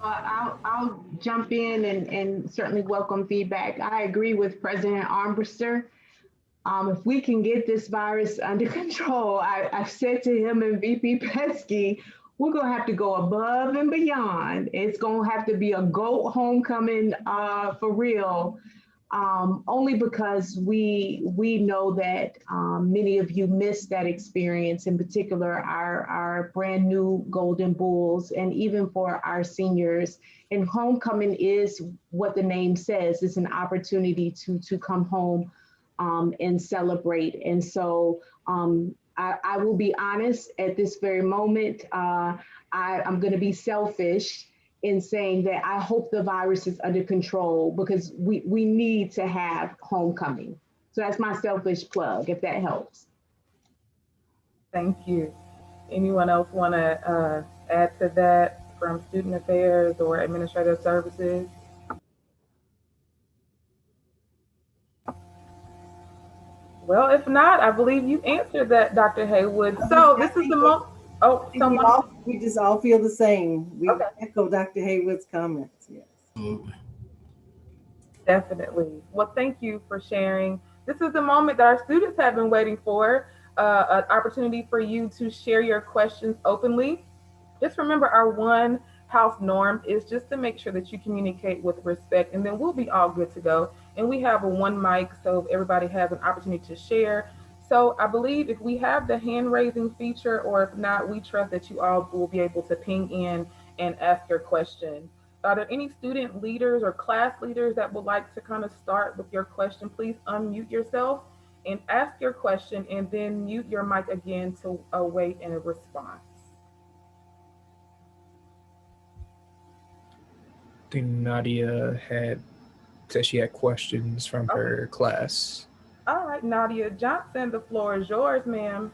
I'll jump in and certainly welcome feedback. I agree with President Armbruster. If we can get this virus under control, I've said to him and VP Pesky, we're going to have to go above and beyond. It's going to have to be a GOAT homecoming for real. only because we know that many of you missed that experience, in particular our brand new Golden Bulls, and even for our seniors. And homecoming is what the name says, it's an opportunity to come home and celebrate. And so I will be honest, at this very moment, I'm going to be selfish in saying that I hope the virus is under control, because we need to have homecoming. So that's my selfish plug, if that helps. Thank you. Anyone else want to add to that from student affairs or administrative services? Well, if not, I believe you answered that, Dr. Haywood. So this is the most, oh, someone. We just all feel the same. We Okay. echo Dr. Haywood's comments, yes. Absolutely. Definitely. Well, thank you for sharing. This is the moment that our students have been waiting for, an opportunity for you to share your questions openly. Just remember, our one house norm is just to make sure that you communicate with respect, and then we'll be all good to go. And we have a one mic, so everybody has an opportunity to share. So I believe if we have the hand raising feature, or if not, we trust that you all will be able to ping in and ask your question. Are there any student leaders or class leaders that would like to kind of start with your question? Please unmute yourself and ask your question, and then mute your mic again to await a response. I think Nadia said she had questions from her class. All right, Nadia Johnson, the floor is yours, ma'am.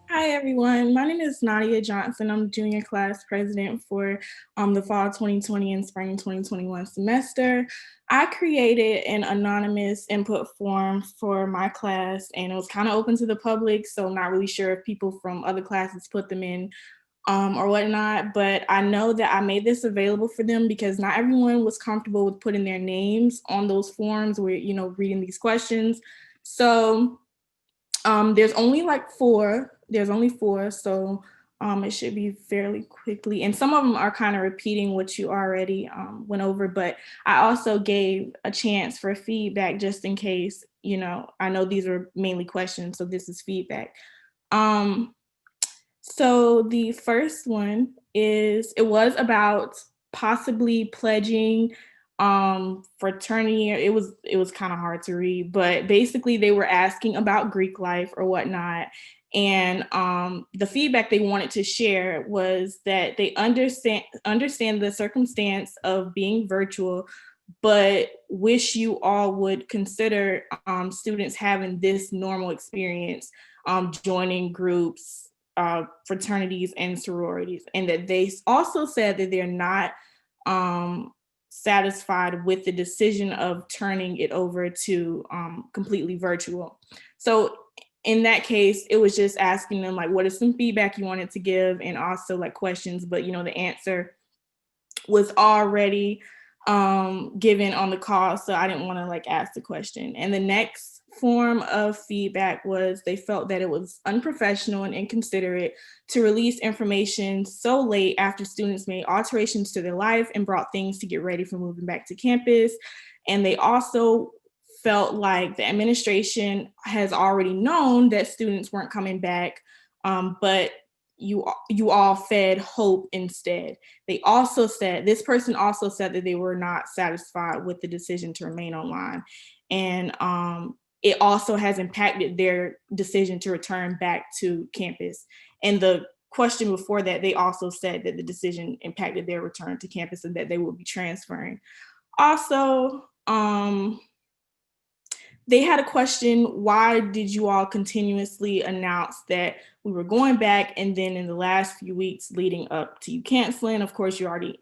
Hi, everyone. My name is Nadia Johnson. I'm junior class president for the fall 2020 and spring 2021 semester. I created an anonymous input form for my class, and it was kind of open to the public, so I'm not really sure if people from other classes put them in or whatnot, but I know that I made this available for them because not everyone was comfortable with putting their names on those forms where, reading these questions. So there's only four, so it should be fairly quickly. And some of them are kind of repeating what you already went over, but I also gave a chance for feedback just in case, I know these are mainly questions, so this is feedback. So the first one it was about possibly pledging fraternity. It was kind of hard to read, but basically they were asking about Greek life or whatnot. And the feedback they wanted to share was that they understand the circumstance of being virtual, but wish you all would consider students having this normal experience, joining groups, fraternities and sororities, and that they also said that they're not satisfied with the decision of turning it over to completely virtual. So in that case, it was just asking them what is some feedback you wanted to give, and also questions, but the answer was already given on the call, so I didn't want to ask the question. And the next form of feedback was they felt that it was unprofessional and inconsiderate to release information so late after students made alterations to their life and brought things to get ready for moving back to campus. And they also felt like the administration has already known that students weren't coming back, but you all fed hope instead. This person also said that they were not satisfied with the decision to remain online. And it also has impacted their decision to return back to campus. And the question before that, they also said that the decision impacted their return to campus and that they will be transferring. Also, they had a question, why did you all continuously announce that we were going back, and then in the last few weeks leading up to you canceling? Of course, you already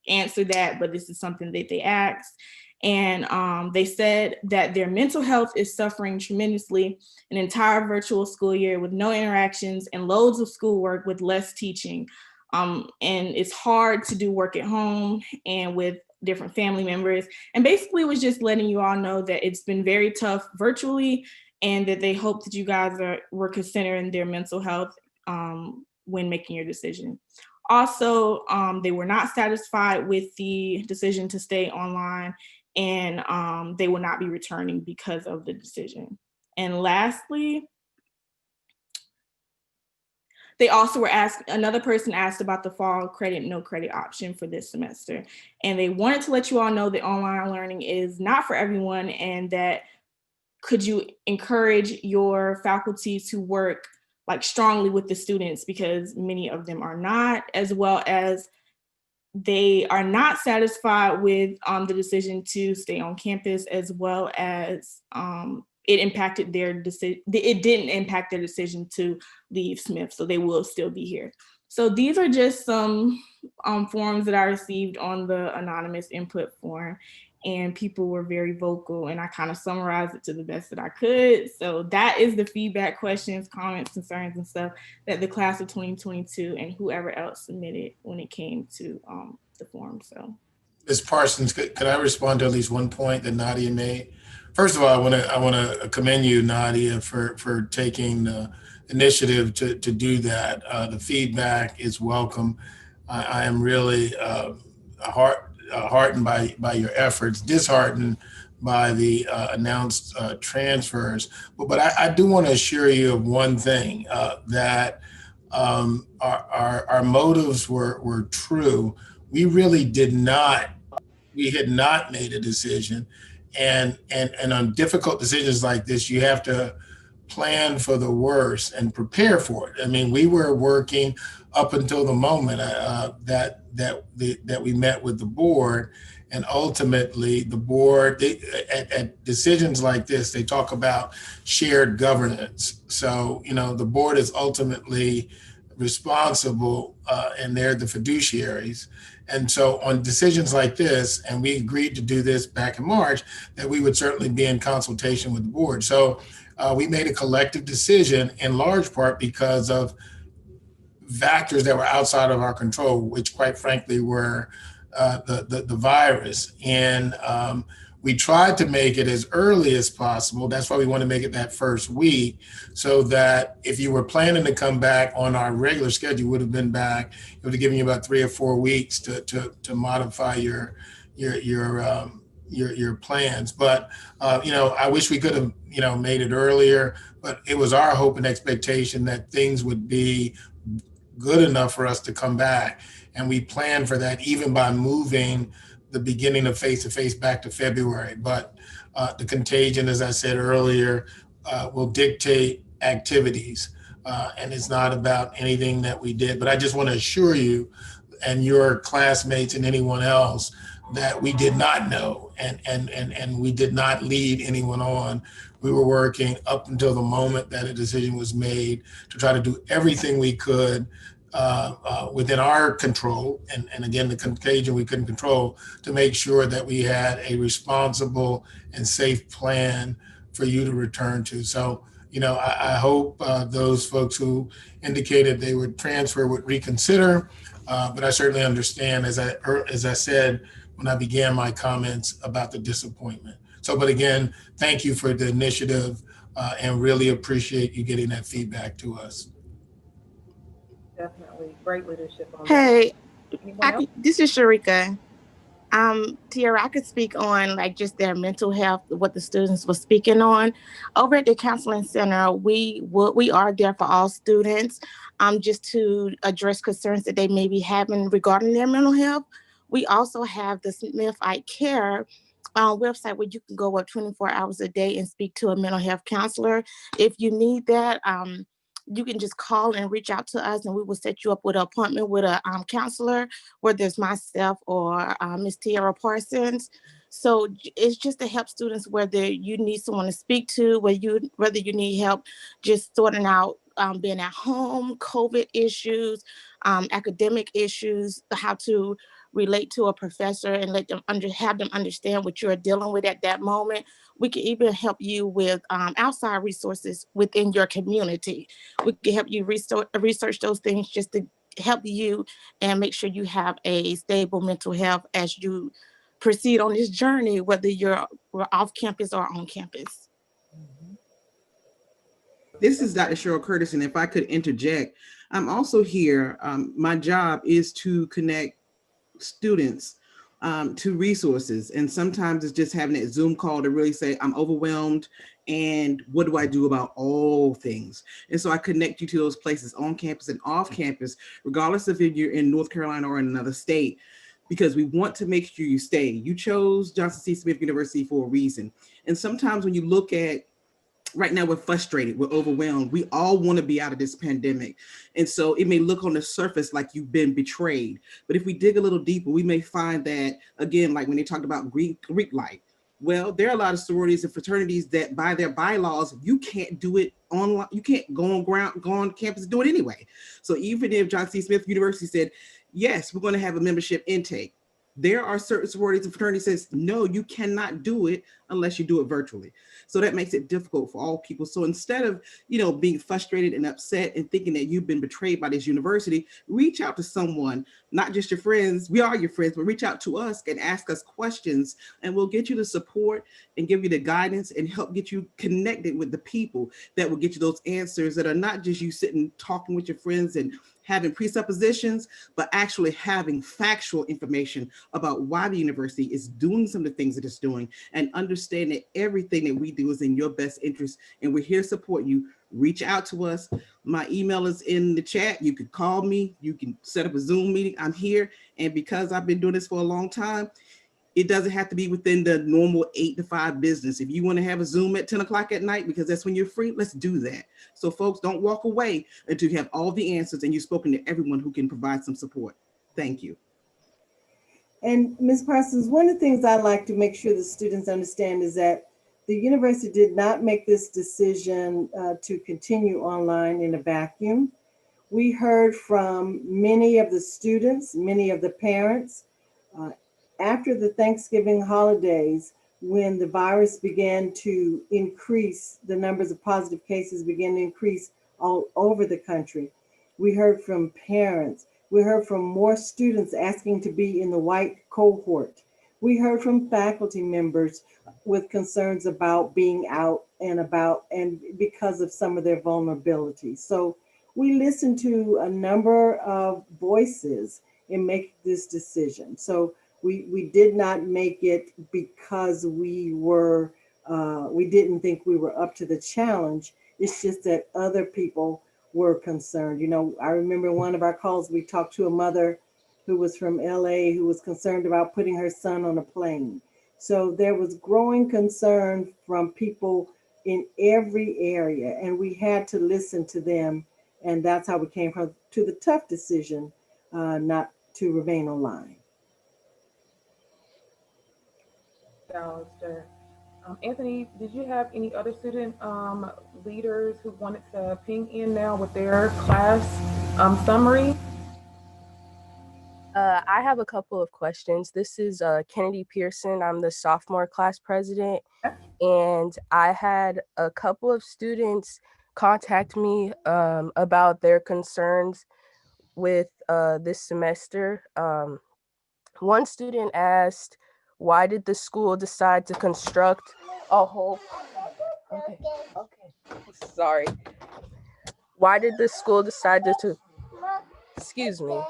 answered that, but this is something that they asked. And they said that their mental health is suffering tremendously, an entire virtual school year with no interactions and loads of schoolwork with less teaching. And it's hard to do work at home and with different family members. And basically was just letting you all know that it's been very tough virtually, and that they hope that you guys were considering their mental health when making your decision. Also, they were not satisfied with the decision to stay online, and they will not be returning because of the decision. And lastly, they also were asked, another person asked about the fall credit, no credit option for this semester. And they wanted to let you all know that online learning is not for everyone, and that could you encourage your faculty to work like strongly with the students, because many of them are not, as well as they are not satisfied with the decision to stay on campus, as well as it impacted their decision. It didn't impact their decision to leave Smith, so they will still be here. So these are just some forms that I received on the anonymous input form, and people were very vocal, and I kind of summarized it to the best that I could. So that is the feedback, questions, comments, concerns, and stuff that the class of 2022 and whoever else submitted when it came to the form. So, Ms. Parsons, could I respond to at least one point that Nadia made? First of all, I want to commend you, Nadia, for taking the initiative to do that. The feedback is welcome. I am really heartened by your efforts, disheartened by the announced transfers. But I do want to assure you of one thing, that our motives were true. We really had not made a decision. And on difficult decisions like this, you have to plan for the worst and prepare for it. I mean, we were working up until the moment that we met with the board, and ultimately the board, at decisions like this, they talk about shared governance. So, the board is ultimately responsible, and they're the fiduciaries. And so on decisions like this, and we agreed to do this back in March, that we would certainly be in consultation with the board. So we made a collective decision in large part because of factors that were outside of our control, which quite frankly were the virus. And we tried to make it as early as possible. That's why we want to make it that first week, so that if you were planning to come back on our regular schedule, you would have been back. It would have given you about 3 or 4 weeks to modify your plans. But I wish we could have made it earlier. But it was our hope and expectation that things would be good enough for us to come back, and we planned for that even by moving the beginning of face-to-face back to February. But the contagion, as I said earlier, will dictate activities, and it's not about anything that we did. But I just want to assure you and your classmates and anyone else that we did not know, and we did not lead anyone on. We were working up until the moment that a decision was made to try to do everything we could within our control, and again, the contagion we couldn't control, to make sure that we had a responsible and safe plan for you to return to. So, I hope those folks who indicated they would transfer would reconsider, but I certainly understand, as I said when I began my comments, about the disappointment. So, but again, thank you for the initiative, and really appreciate you getting that feedback to us. Definitely great leadership on Hey, that. this is Sharika. Tiara, I could speak on like just their mental health, what the students were speaking on. Over at the counseling center, we are there for all students, just to address concerns that they may be having regarding their mental health. We also have the Smith I Care website where you can go up 24 hours a day and speak to a mental health counselor. If you need that, you can just call and reach out to us, and we will set you up with an appointment with a counselor, whether it's myself or Ms. Tiara Parsons. So it's just to help students, whether you need someone to speak to, whether you need help just sorting out being at home, COVID issues, academic issues, how to relate to a professor and have them understand what you're dealing with at that moment. We can even help you with outside resources within your community. We can help you research those things just to help you and make sure you have a stable mental health as you proceed on this journey, whether you're off campus or on campus. This is Dr. Cheryl Curtis, and if I could interject, I'm also here. My job is to connect students to resources. And sometimes it's just having that Zoom call to really say, I'm overwhelmed. And what do I do about all things? And so I connect you to those places on campus and off campus, regardless of if you're in North Carolina or in another state, because we want to make sure you stay. You chose Johnson C. Smith University for a reason. And sometimes when you look at right now, we're frustrated, we're overwhelmed. We all want to be out of this pandemic. And so it may look on the surface like you've been betrayed. But if we dig a little deeper, we may find that, again, like when they talked about Greek life, well, there are a lot of sororities and fraternities that by their bylaws, you can't do it online. You can't go on campus and do it anyway. So even if Johnson C. Smith University said, yes, we're going to have a membership intake, there are certain sororities and fraternities that says, no, you cannot do it unless you do it virtually. So that makes it difficult for all people. So instead of, being frustrated and upset and thinking that you've been betrayed by this university, reach out to someone, not just your friends. We are your friends, but reach out to us and ask us questions, and we'll get you the support and give you the guidance and help get you connected with the people that will get you those answers that are not just you sitting talking with your friends and having presuppositions, but actually having factual information about why the university is doing some of the things that it's doing, and understand that everything that we do is in your best interest, and we're here to support you. Reach out to us. My email is in the chat. You could call me. You can set up a Zoom meeting. I'm here. And because I've been doing this for a long time, it doesn't have to be within the normal 8 to 5 business. If you want to have a Zoom at 10 o'clock at night, because that's when you're free, let's do that. So folks, don't walk away until you have all the answers and you've spoken to everyone who can provide some support. Thank you. And Ms. Parsons, one of the things I like to make sure the students understand is that the university did not make this decision to continue online in a vacuum. We heard from many of the students, many of the parents, after the Thanksgiving holidays, when the virus began to increase, the numbers of positive cases began to increase all over the country. We heard from parents. We heard from more students asking to be in the white cohort. We heard from faculty members with concerns about being out and about, and because of some of their vulnerabilities. So we listened to a number of voices in making this decision. So we did not make it because we didn't think we were up to the challenge. It's just that other people were concerned. I remember one of our calls, we talked to a mother who was from LA who was concerned about putting her son on a plane. So there was growing concern from people in every area, and we had to listen to them. And that's how we came to the tough decision not to remain online. Alistair. Anthony, did you have any other student leaders who wanted to ping in now with their class summary? I have a couple of questions. This is Kennedy Pearson. I'm the sophomore class president, and I had a couple of students contact me about their concerns with this semester. One student asked, why did the school decide to construct a whole, sorry. Why did the school decide to, excuse me.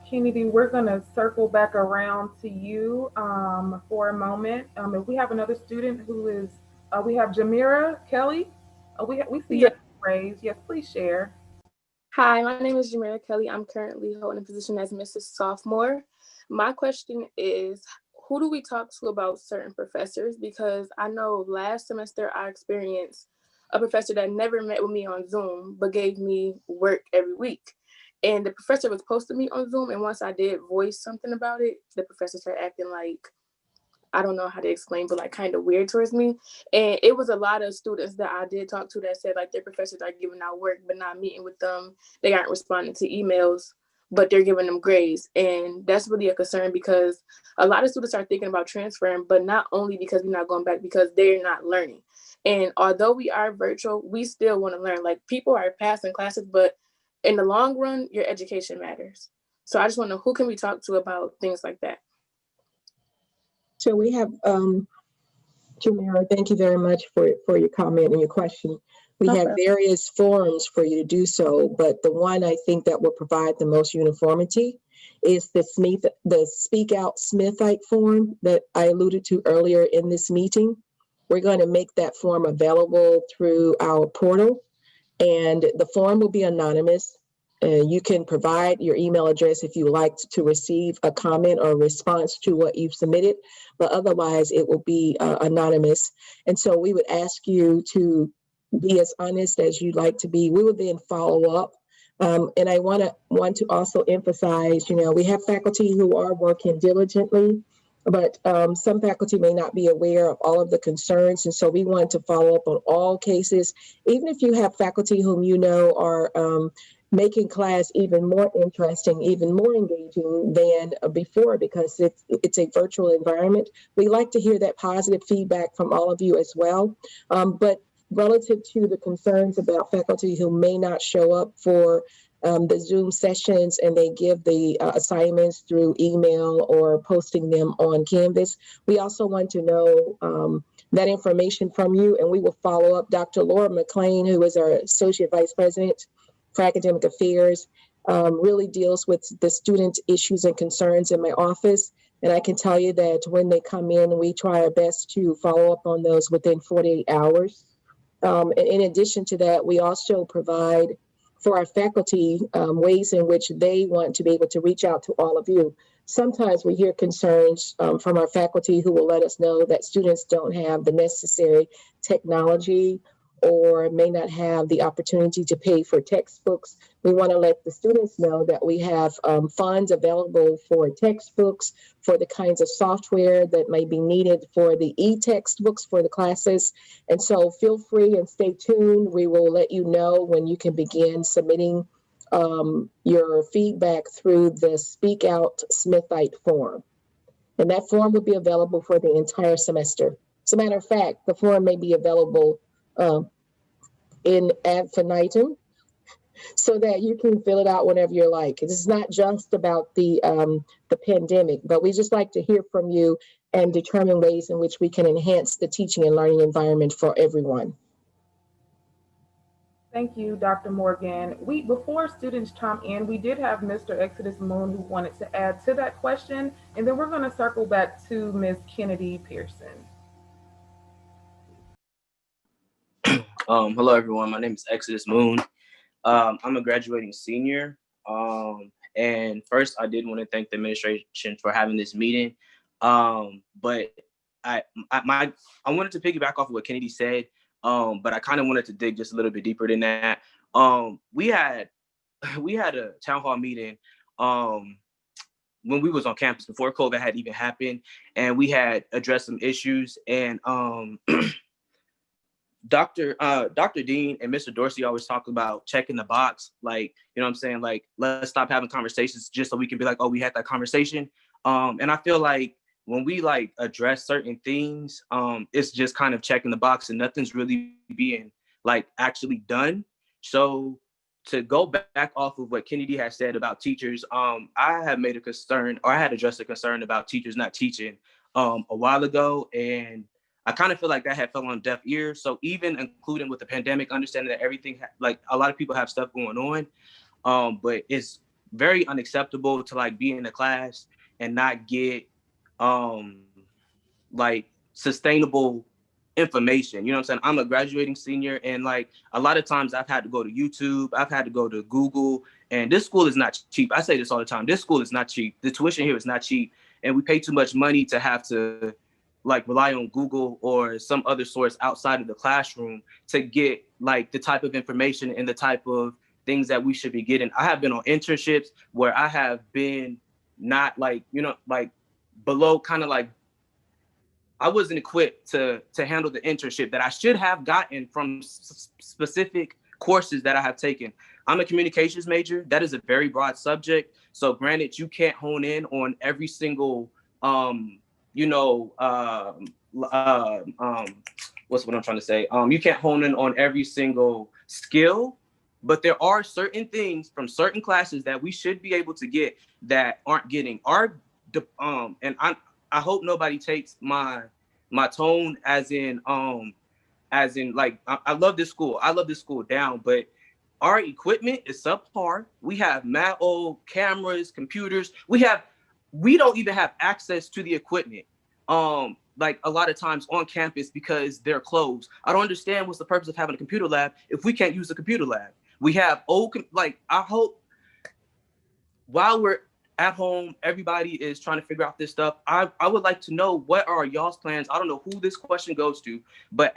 Kennedy, we're going to circle back around to you for a moment. If we have another student who is, we have Jamira Kelly. We see your raised. Yes, please share. Hi, my name is Jamira Kelly. I'm currently holding a position as Mrs. Sophomore. My question is, who do we talk to about certain professors? Because I know last semester I experienced a professor that never met with me on Zoom, but gave me work every week. And the professor was supposed to meet on Zoom. And once I did voice something about it, the professor started acting like, I don't know how to explain, but like kind of weird towards me. And it was a lot of students that I did talk to that said like their professors are giving out work, but not meeting with them. They aren't responding to emails, but they're giving them grades. And that's really a concern because a lot of students are thinking about transferring, but not only because we're not going back, because they're not learning. And although we are virtual, we still want to learn. Like people are passing classes, but in the long run, your education matters. So I just want to know, who can we talk to about things like that? So we have, Jamira, thank you very much for your comment and your question. We have various forums for you to do so, but the one I think that will provide the most uniformity is the Speak Out Smithite form that I alluded to earlier in this meeting. We're going to make that form available through our portal, and the form will be anonymous. You can provide your email address if you would like to receive a comment or a response to what you've submitted, but otherwise it will be anonymous. And so we would ask you to be as honest as you'd like to be. We will then follow up. And I want to also emphasize, we have faculty who are working diligently, but some faculty may not be aware of all of the concerns. And so we want to follow up on all cases, even if you have faculty whom you know are making class even more interesting, even more engaging than before, because it's a virtual environment. We like to hear that positive feedback from all of you as well. But relative to the concerns about faculty who may not show up for the Zoom sessions and they give the assignments through email or posting them on Canvas, we also want to know that information from you, and we will follow up. Dr. Laura McLean, who is our Associate Vice President for Academic Affairs, really deals with the student issues and concerns in my office. And I can tell you that when they come in, we try our best to follow up on those within 48 hours. And in addition to that, we also provide for our faculty ways in which they want to be able to reach out to all of you. Sometimes we hear concerns from our faculty who will let us know that students don't have the necessary technology or may not have the opportunity to pay for textbooks. We want to let the students know that we have funds available for textbooks, for the kinds of software that may be needed for the e-textbooks for the classes. And so feel free and stay tuned. We will let you know when you can begin submitting your feedback through the Speak Out Smithite form. And that form will be available for the entire semester. As a matter of fact, the form may be available in ad infinitum, so that you can fill it out whenever you're like. It's not just about the pandemic, but we just like to hear from you and determine ways in which we can enhance the teaching and learning environment for everyone. Thank you, Dr. Morgan. Before students chime in, we did have Mr. Exodus Moon who wanted to add to that question, and then we're going to circle back to Ms. Kennedy Pearson. Hello, everyone. My name is Exodus Moon. I'm a graduating senior. And first, I did want to thank the administration for having this meeting. But I wanted to piggyback off of what Kennedy said, but I kind of wanted to dig just a little bit deeper than that. We had a town hall meeting when we was on campus before COVID had even happened, and we had addressed some issues. And Dr. Dean and Mr. Dorsey always talk about checking the box, like, you know what I'm saying? Like, let's stop having conversations just so we can be like, oh, we had that conversation. And I feel like when we like address certain things, it's just kind of checking the box and nothing's really being like actually done. So to go back off of what Kennedy has said about teachers, I had made a concern, or I had addressed a concern about teachers not teaching a while ago. And I kind of feel like that had fell on deaf ears. So even including with the pandemic, understanding that everything, like a lot of people have stuff going on, but it's very unacceptable to like be in a class and not get like sustainable information. You know what I'm saying? I'm a graduating senior, and like a lot of times I've had to go to YouTube, I've had to go to Google, and this school is not cheap. I say this all the time. This school is not cheap. The tuition here is not cheap, and we pay too much money to have to like rely on Google or some other source outside of the classroom to get like the type of information and the type of things that we should be getting. I have been on internships where I have been not like, you know, like below kind of like, I wasn't equipped to handle the internship that I should have gotten from specific courses that I have taken. I'm a communications major. That is a very broad subject. So granted, you can't hone in on every single, what's what I'm trying to say? You can't hone in on every single skill, but there are certain things from certain classes that we should be able to get that aren't getting. I hope nobody takes my tone as in like I love this school. I love this school down, but our equipment is subpar. We have mad old cameras, computers. We don't even have access to the equipment. Like a lot of times on campus because they're closed. I don't understand what's the purpose of having a computer lab if we can't use a computer lab. We have I hope while we're at home, everybody is trying to figure out this stuff. I would like to know, what are y'all's plans? I don't know who this question goes to, but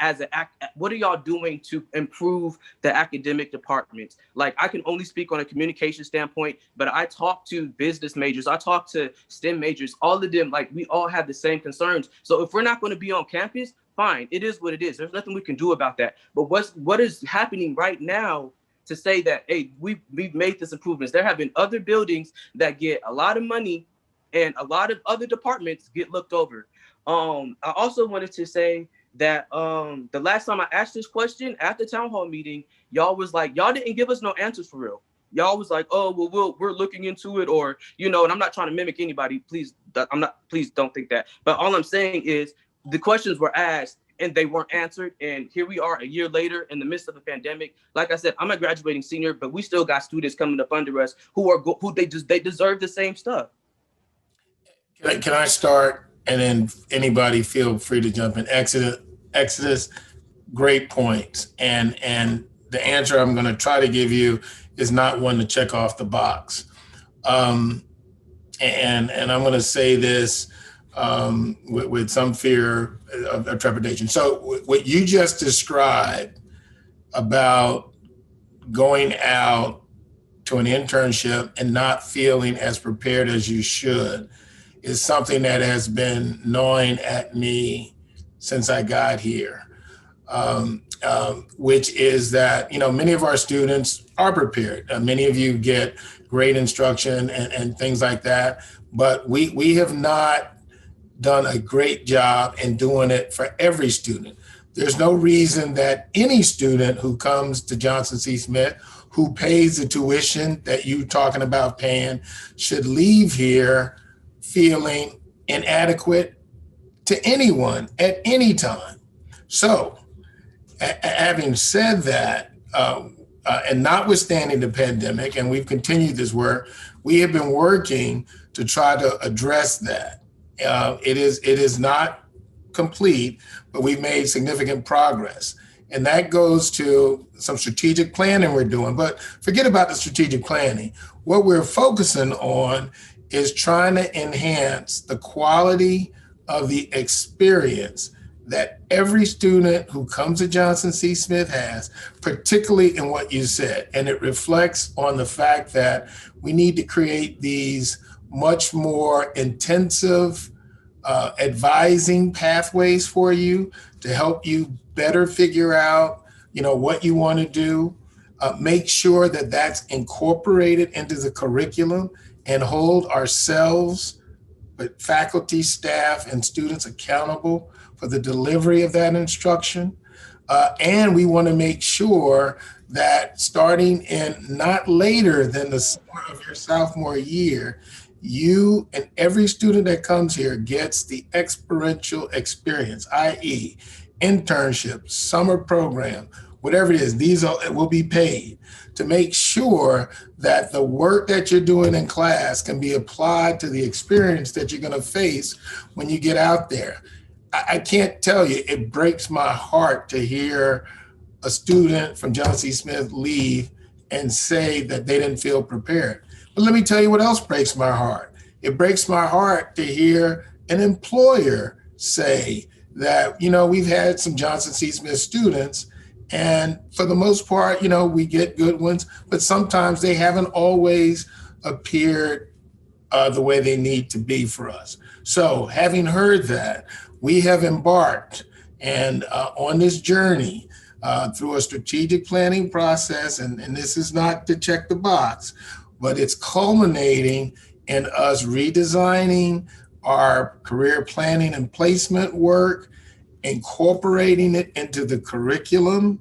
what are y'all doing to improve the academic departments? Like, I can only speak on a communication standpoint, but I talk to business majors, I talk to STEM majors, all of them, like, we all have the same concerns. So if we're not going to be on campus, fine, it is what it is. There's nothing we can do about that. But what is happening right now to say that, hey, we've made this improvements? There have been other buildings that get a lot of money and a lot of other departments get looked over. I also wanted to say that the last time I asked this question at the town hall meeting, y'all was like, y'all didn't give us no answers for real. Y'all was like, oh, well, we're looking into it, or, and I'm not trying to mimic anybody. Please don't think that. But all I'm saying is the questions were asked and they weren't answered. And here we are a year later in the midst of a pandemic. Like I said, I'm a graduating senior, but we still got students coming up under us who they deserve the same stuff. Can I start? And then anybody feel free to jump in. Exodus, great points. And the answer I'm going to try to give you is not one to check off the box. And I'm going to say this with some fear of trepidation. So what you just described about going out to an internship and not feeling as prepared as you should is something that has been gnawing at me since I got here, which is that, many of our students are prepared. Many of you get great instruction and things like that, but we have not done a great job in doing it for every student. There's no reason that any student who comes to Johnson C. Smith, who pays the tuition that you're talking about paying, should leave here feeling inadequate to anyone at any time. So, having said that, and notwithstanding the pandemic, and we've continued this work, we have been working to try to address that. It is not complete, but we've made significant progress. And that goes to some strategic planning we're doing. But forget about the strategic planning. What we're focusing on is trying to enhance the quality of the experience that every student who comes to Johnson C. Smith has, particularly in what you said. And it reflects on the fact that we need to create these much more intensive advising pathways for you to help you better figure out, what you want to do. Make sure that that's incorporated into the curriculum and hold ourselves, but faculty, staff, and students accountable for the delivery of that instruction. And we want to make sure that starting in not later than the summer of your sophomore year, you and every student that comes here gets the experiential experience, i.e. internship, summer program, whatever it is, these will be paid to make sure that the work that you're doing in class can be applied to the experience that you're going to face when you get out there. I can't tell you, it breaks my heart to hear a student from Johnson C. Smith leave and say that they didn't feel prepared. But let me tell you what else breaks my heart. It breaks my heart to hear an employer say that, we've had some Johnson C. Smith students, and for the most part, we get good ones, but sometimes they haven't always appeared the way they need to be for us. So having heard that, we have embarked and on this journey through a strategic planning process, and this is not to check the box, but it's culminating in us redesigning our career planning and placement work, incorporating it into the curriculum,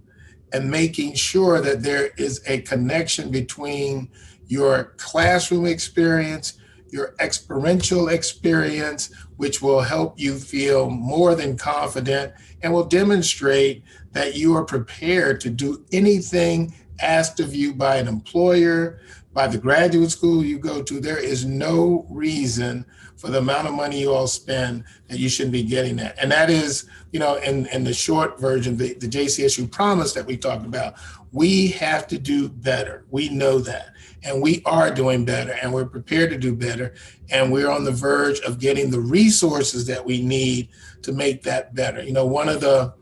and making sure that there is a connection between your classroom experience, your experiential experience, which will help you feel more than confident and will demonstrate that you are prepared to do anything asked of you by an employer, by the graduate school you go to. There is no reason for the amount of money you all spend that you shouldn't be getting that. And that is, in the short version, the JCSU promise that we talked about. We have to do better. We know that. And we are doing better, and we're prepared to do better. And we're on the verge of getting the resources that we need to make that better. One of the,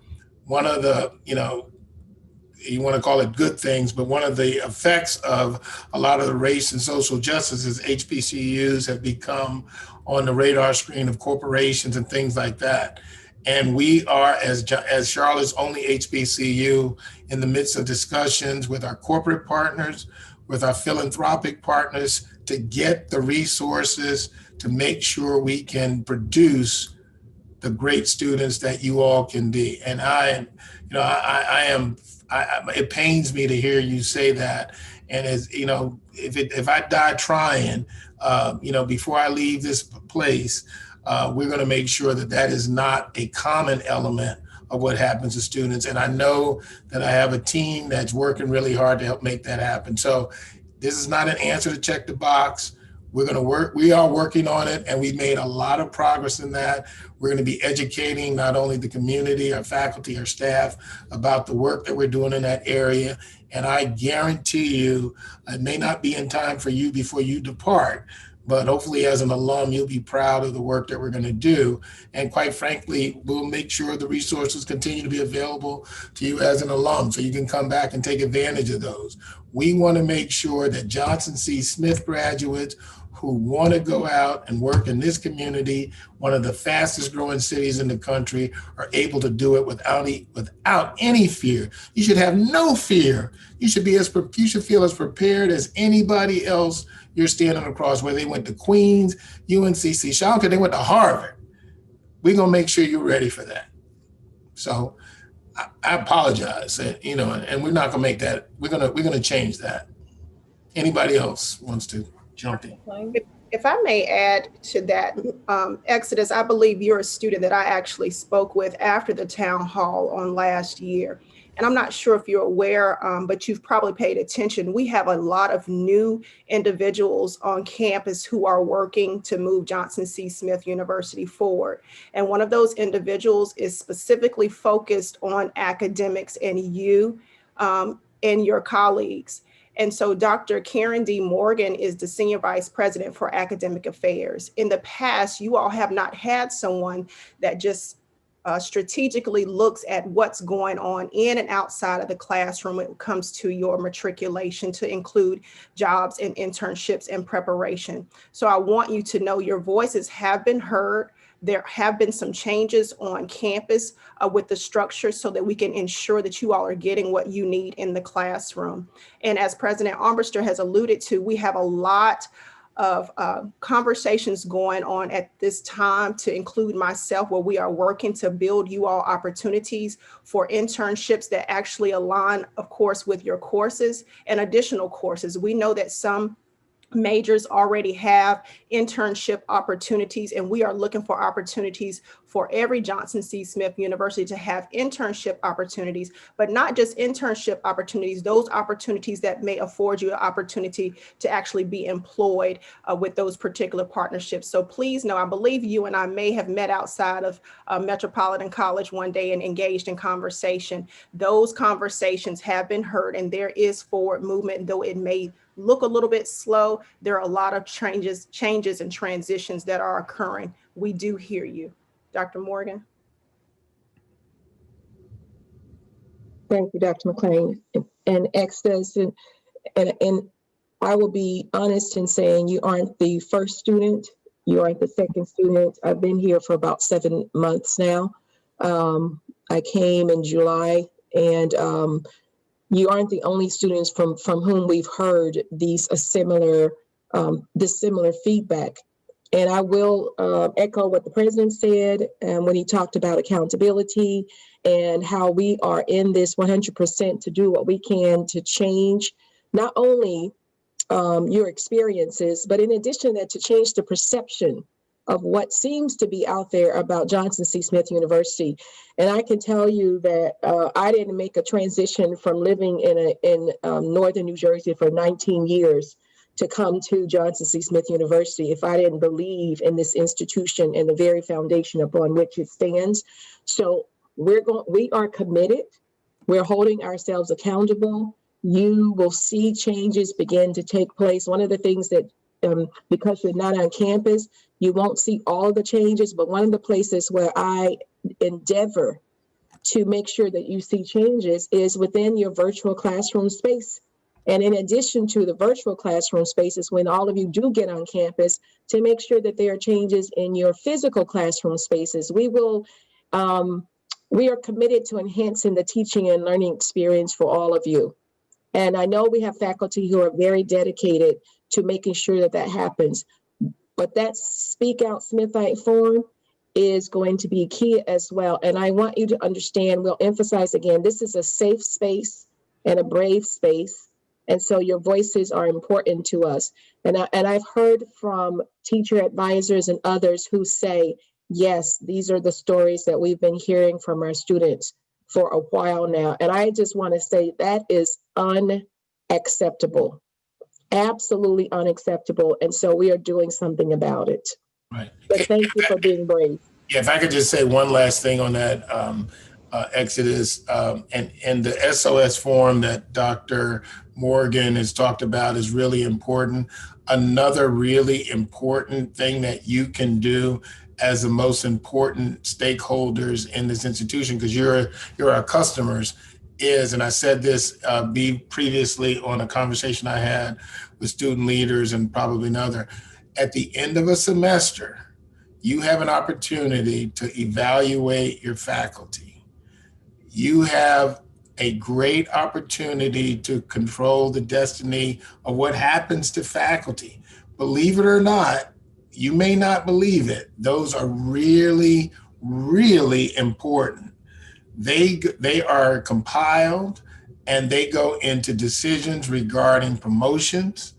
you want to call it good things, but one of the effects of a lot of the race and social justice is HBCUs have become on the radar screen of corporations and things like that. And we are, as Charlotte's only HBCU, in the midst of discussions with our corporate partners, with our philanthropic partners, to get the resources to make sure we can produce the great students that you all can be. And it pains me to hear you say that. And if I die trying, before I leave this place, we're going to make sure that is not a common element of what happens to students. And I know that I have a team that's working really hard to help make that happen. So this is not an answer to check the box. We are working on it, and we've made a lot of progress in that. We're going to be educating not only the community, our faculty, our staff about the work that we're doing in that area. And I guarantee you, it may not be in time for you before you depart, but hopefully as an alum, you'll be proud of the work that we're going to do. And quite frankly, we'll make sure the resources continue to be available to you as an alum so you can come back and take advantage of those. We want to make sure that Johnson C. Smith graduates who want to go out and work in this community, one of the fastest growing cities in the country, are able to do it without any fear. You should have no fear. You should feel as prepared as anybody else you're standing across, whether they went to Queens, UNCC, Shaw, they went to Harvard. We're gonna make sure you're ready for that. So I apologize, and we're not gonna make that. We're gonna change that. Anybody else wants to jump in? If I may add to that, Exodus, I believe you're a student that I actually spoke with after the town hall on last year. And I'm not sure if you're aware, but you've probably paid attention. We have a lot of new individuals on campus who are working to move Johnson C. Smith University forward. And one of those individuals is specifically focused on academics and you and your colleagues. And so Dr. Karen D. Morgan is the Senior Vice President for Academic Affairs. In the past, you all have not had someone that just strategically looks at what's going on in and outside of the classroom when it comes to your matriculation, to include jobs and internships and preparation. So I want you to know your voices have been heard. There have been some changes on campus with the structure so that we can ensure that you all are getting what you need in the classroom. And as President Armbruster has alluded to, we have a lot of conversations going on at this time, to include myself, where we are working to build you all opportunities for internships that actually align, of course, with your courses and additional courses. We know that some majors already have internship opportunities, and we are looking for opportunities for every Johnson C. Smith University to have internship opportunities, but not just internship opportunities, those opportunities that may afford you an opportunity to actually be employed with those particular partnerships. So please know, I believe you and I may have met outside of Metropolitan College one day and engaged in conversation. Those conversations have been heard, and there is forward movement, though it may look a little bit slow. There are a lot of changes and transitions that are occurring. We do hear you. Dr. Morgan. Thank you, Dr. McLean. And Exodus, and I will be honest in saying you aren't the first student, you aren't the second student. I've been here for about 7 months now. I came in July, and you aren't the only students from whom we've heard this similar feedback. And I will echo what the president said when he talked about accountability and how we are in this 100% to do what we can to change not only your experiences, but in addition to that, to change the perception of what seems to be out there about Johnson C. Smith University. And I can tell you that I didn't make a transition from living in northern New Jersey for 19 years to come to Johnson C. Smith University if I didn't believe in this institution and the very foundation upon which it stands. So we are committed. We're holding ourselves accountable. You will see changes begin to take place. One of the things that, because you're not on campus, you won't see all the changes, but one of the places where I endeavor to make sure that you see changes is within your virtual classroom space. And in addition to the virtual classroom spaces, when all of you do get on campus, to make sure that there are changes in your physical classroom spaces. We are committed to enhancing the teaching and learning experience for all of you. And I know we have faculty who are very dedicated to making sure that that happens. But that Speak Out Smithite Forum is going to be key as well. And I want you to understand, we'll emphasize again, this is a safe space and a brave space. And so your voices are important to us. And I've heard from teacher advisors and others who say, yes, these are the stories that we've been hearing from our students for a while now. And I just want to say that is unacceptable. Absolutely unacceptable. And so we are doing something about it. Right. But thank you for being brave. Yeah, if I could just say one last thing on that, Exodus, and the SOS form that Dr. Morgan has talked about is really important. Another really important thing that you can do as the most important stakeholders in this institution, because you're our customers, is, and I said this previously on a conversation I had with student leaders and probably another, at the end of a semester, you have an opportunity to evaluate your faculty. You have a great opportunity to control the destiny of what happens to faculty. Believe it or not, you may not believe it. Those are really, really important. They are compiled and they go into decisions regarding promotions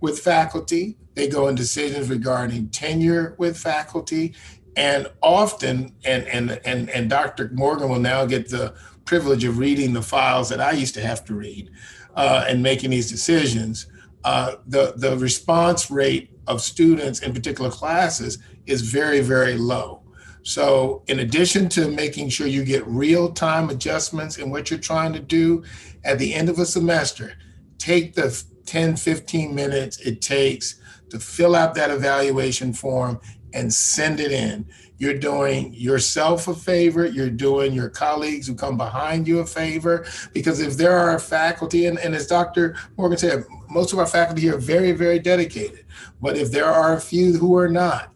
with faculty. They go in decisions regarding tenure with faculty. And often, and Dr. Morgan will now get the privilege of reading the files that I used to have to read and making these decisions. The response rate of students in particular classes is very, very low. So in addition to making sure you get real-time adjustments in what you're trying to do, at the end of a semester, take the 10, 15 minutes it takes to fill out that evaluation form and send it in. You're doing yourself a favor, you're doing your colleagues who come behind you a favor, because if there are faculty, and as Dr. Morgan said, most of our faculty here are very, very dedicated, but if there are a few who are not,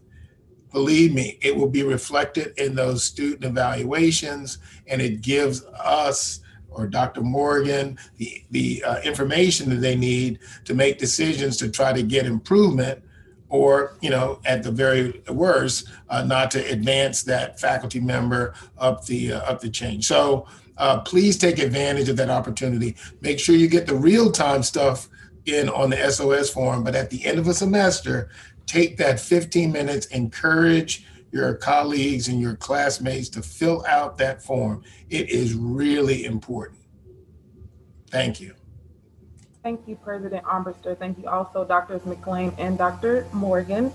believe me, it will be reflected in those student evaluations, and it gives us or Dr. Morgan the information that they need to make decisions to try to get improvement, or, at the very worst, not to advance that faculty member up the chain. So please take advantage of that opportunity. Make sure you get the real-time stuff in on the SOS form, but at the end of a semester, take that 15 minutes, encourage your colleagues and your classmates to fill out that form. It is really important. Thank you. Thank you, President Armbruster. Thank you also, Drs. McLean and Dr. Morgan.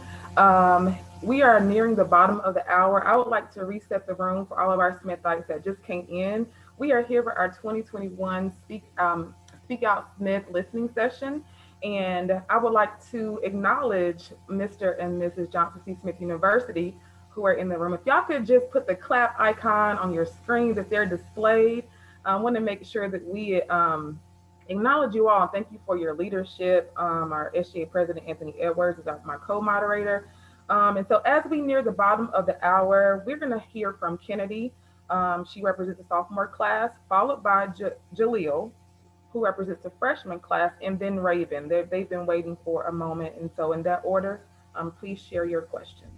We are nearing the bottom of the hour. I would like to reset the room for all of our Smithites that just came in. We are here for our 2021 Speak Out Smith listening session. And I would like to acknowledge Mr. and Mrs. Johnson C. Smith University who are in the room. If y'all could just put the clap icon on your screens if they're displayed. I want to make sure that we acknowledge you all. Thank you for your leadership. Our SGA President, Anthony Edwards, is my co-moderator. And so as we near the bottom of the hour, we're going to hear from Kennedy. She represents the sophomore class, followed by Jaleel, who represents the freshman class, and then Raven. They've been waiting for a moment. And so in that order, please share your questions.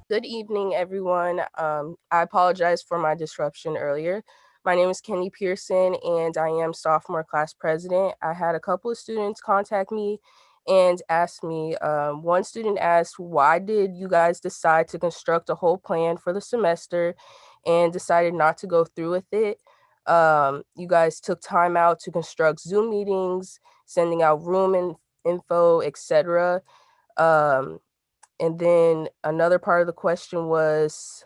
Good evening, everyone. I apologize for my disruption earlier, My name is Kenny Pearson, and I am sophomore class president. I had a couple of students contact me and ask me, one student asked, why did you guys decide to construct a whole plan for the semester and decided not to go through with it? You guys took time out to construct Zoom meetings, sending out info, etc. And then another part of the question was,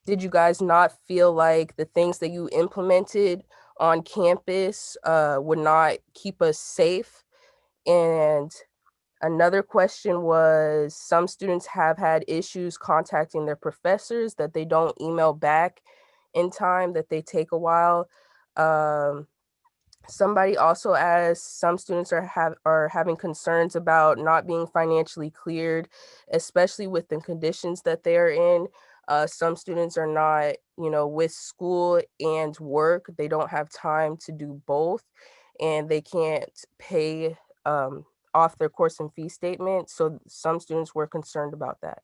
did you guys not feel like the things that you implemented on campus would not keep us safe? And another question was, some students have had issues contacting their professors that they don't email back in time, that they take a while. Somebody also asked, some students are having concerns about not being financially cleared, especially with the conditions that they are in. Some students are not, with school and work, they don't have time to do both, and they can't pay off their course and fee statement. So some students were concerned about that.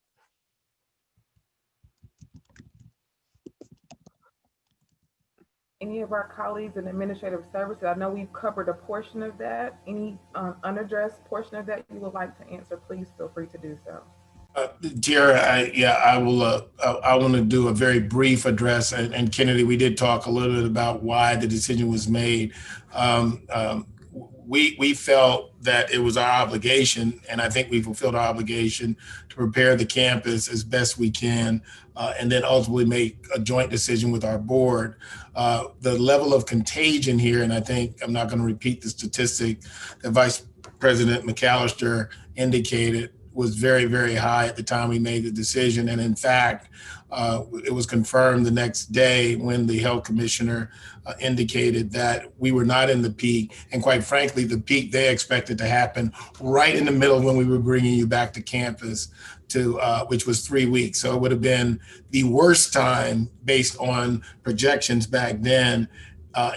Any of our colleagues in administrative services, I know we've covered a portion of that. Any unaddressed portion of that you would like to answer, please feel free to do so. Tierra, I will. I want to do a very brief address. And Kennedy, we did talk a little bit about why the decision was made. We felt that it was our obligation, and I think we fulfilled our obligation to prepare the campus as best we can, and then ultimately make a joint decision with our board. The level of contagion here, and I think I'm not going to repeat the statistic that Vice President McAllister indicated, was very, very high at the time we made the decision. And in fact, it was confirmed the next day when the health commissioner indicated that we were not in the peak. And quite frankly, the peak they expected to happen right in the middle when we were bringing you back to campus, which was 3 weeks. So it would have been the worst time based on projections back then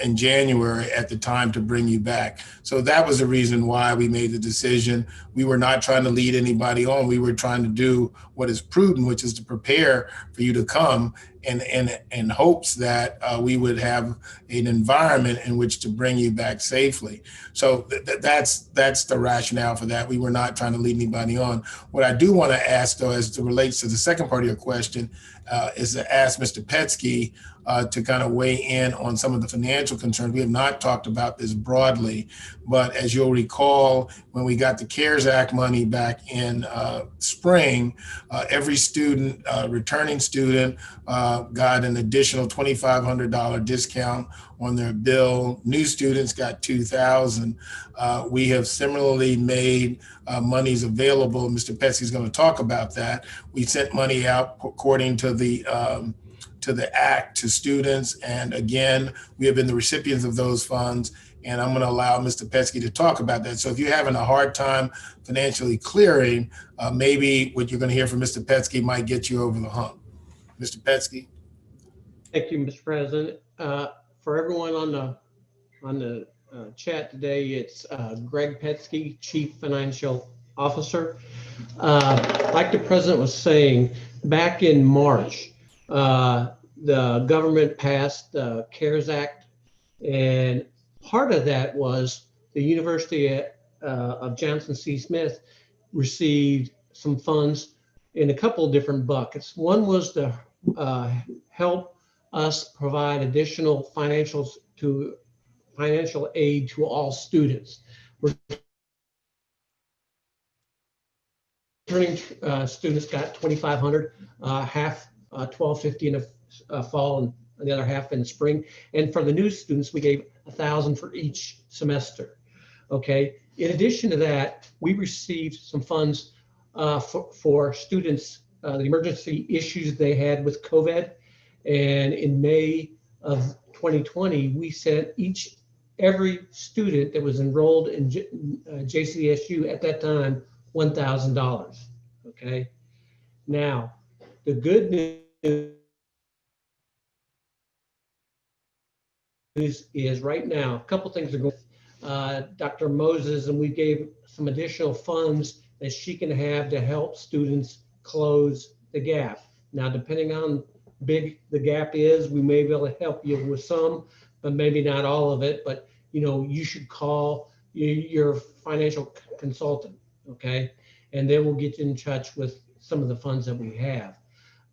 in January at the time to bring you back. So that was the reason why we made the decision. We were not trying to lead anybody on. We were trying to do what is prudent, which is to prepare for you to come in hopes that we would have an environment in which to bring you back safely. So that's the rationale for that. We were not trying to lead anybody on. What I do want to ask, though, as it relates to the second part of your question, is to ask Mr. Petsky to kind of weigh in on some of the financial concerns. We have not talked about this broadly, but as you'll recall, when we got the CARES Act money back in spring, every student, returning student, got an additional $2,500 discount on their bill. New students got $2,000. We have similarly made monies available. Mr. Petsky is going to talk about that. We sent money out according to the act to students. And again, we have been the recipients of those funds. And I'm going to allow Mr. Petsky to talk about that. So if you're having a hard time financially clearing, maybe what you're going to hear from Mr. Petsky might get you over the hump. Mr. Petsky. Thank you, Mr. President. For everyone on the chat today, it's Greg Petsky, Chief Financial Officer. Like the President was saying, back in March, the government passed the CARES Act, and part of that was the University of Johnson C. Smith received some funds in a couple of different buckets. One was to help us provide additional financial aid to all students. Returning students got $2,500, half $1,250 in the fall and the other half in the spring. And for the new students, we gave $1,000 for each semester. Okay. In addition to that, we received some funds for students, the emergency issues they had with COVID. And in May of 2020, we sent every student that was enrolled in JCSU at that time $1,000. Okay. Now, the good news is right now, a couple things are going. Dr. Moses, and we gave some additional funds that she can have to help students close the gap. Now, depending on big the gap is. We may be able to help you with some, but maybe not all of it. But you should call your financial consultant, okay? And then we'll get you in touch with some of the funds that we have.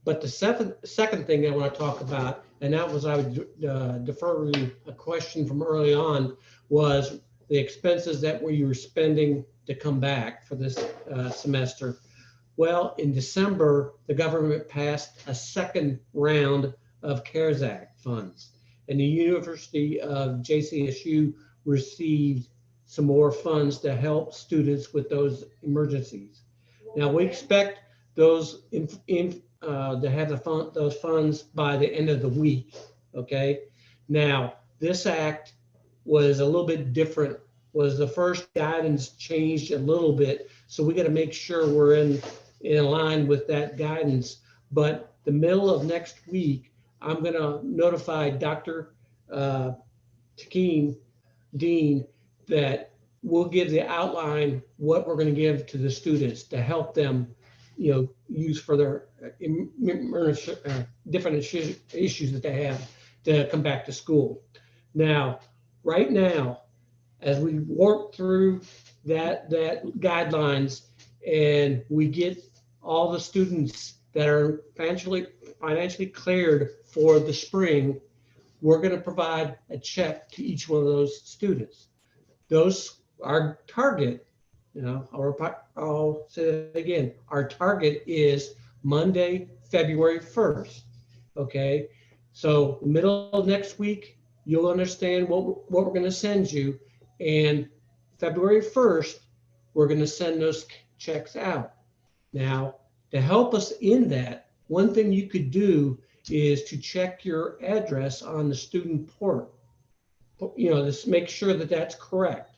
But the second thing I want to talk about, and that was I would defer a question from early on, was the expenses that you were spending to come back for this semester. Well, in December, the government passed a second round of CARES Act funds, and the University of JCSU received some more funds to help students with those emergencies. Now, we expect those to have those funds by the end of the week, okay? Now, this act was a little bit different, was the first guidance changed a little bit, so we got to make sure we're in line with that guidance. But the middle of next week, I'm going to notify Dr. Takeen, Dean, that we'll give the outline what we're going to give to the students to help them, use for their different issues that they have to come back to school. Now, right now, as we work through that guidelines and we get all the students that are financially cleared for the spring, we're going to provide a check to each one of those students. Those our target, I'll say that again. Our target is Monday, February 1st. Okay, so middle of next week, you'll understand what we're going to send you, and February 1st, we're going to send those checks out. Now, to help us in that, one thing you could do is to check your address on the student portal. Just make sure that that's correct,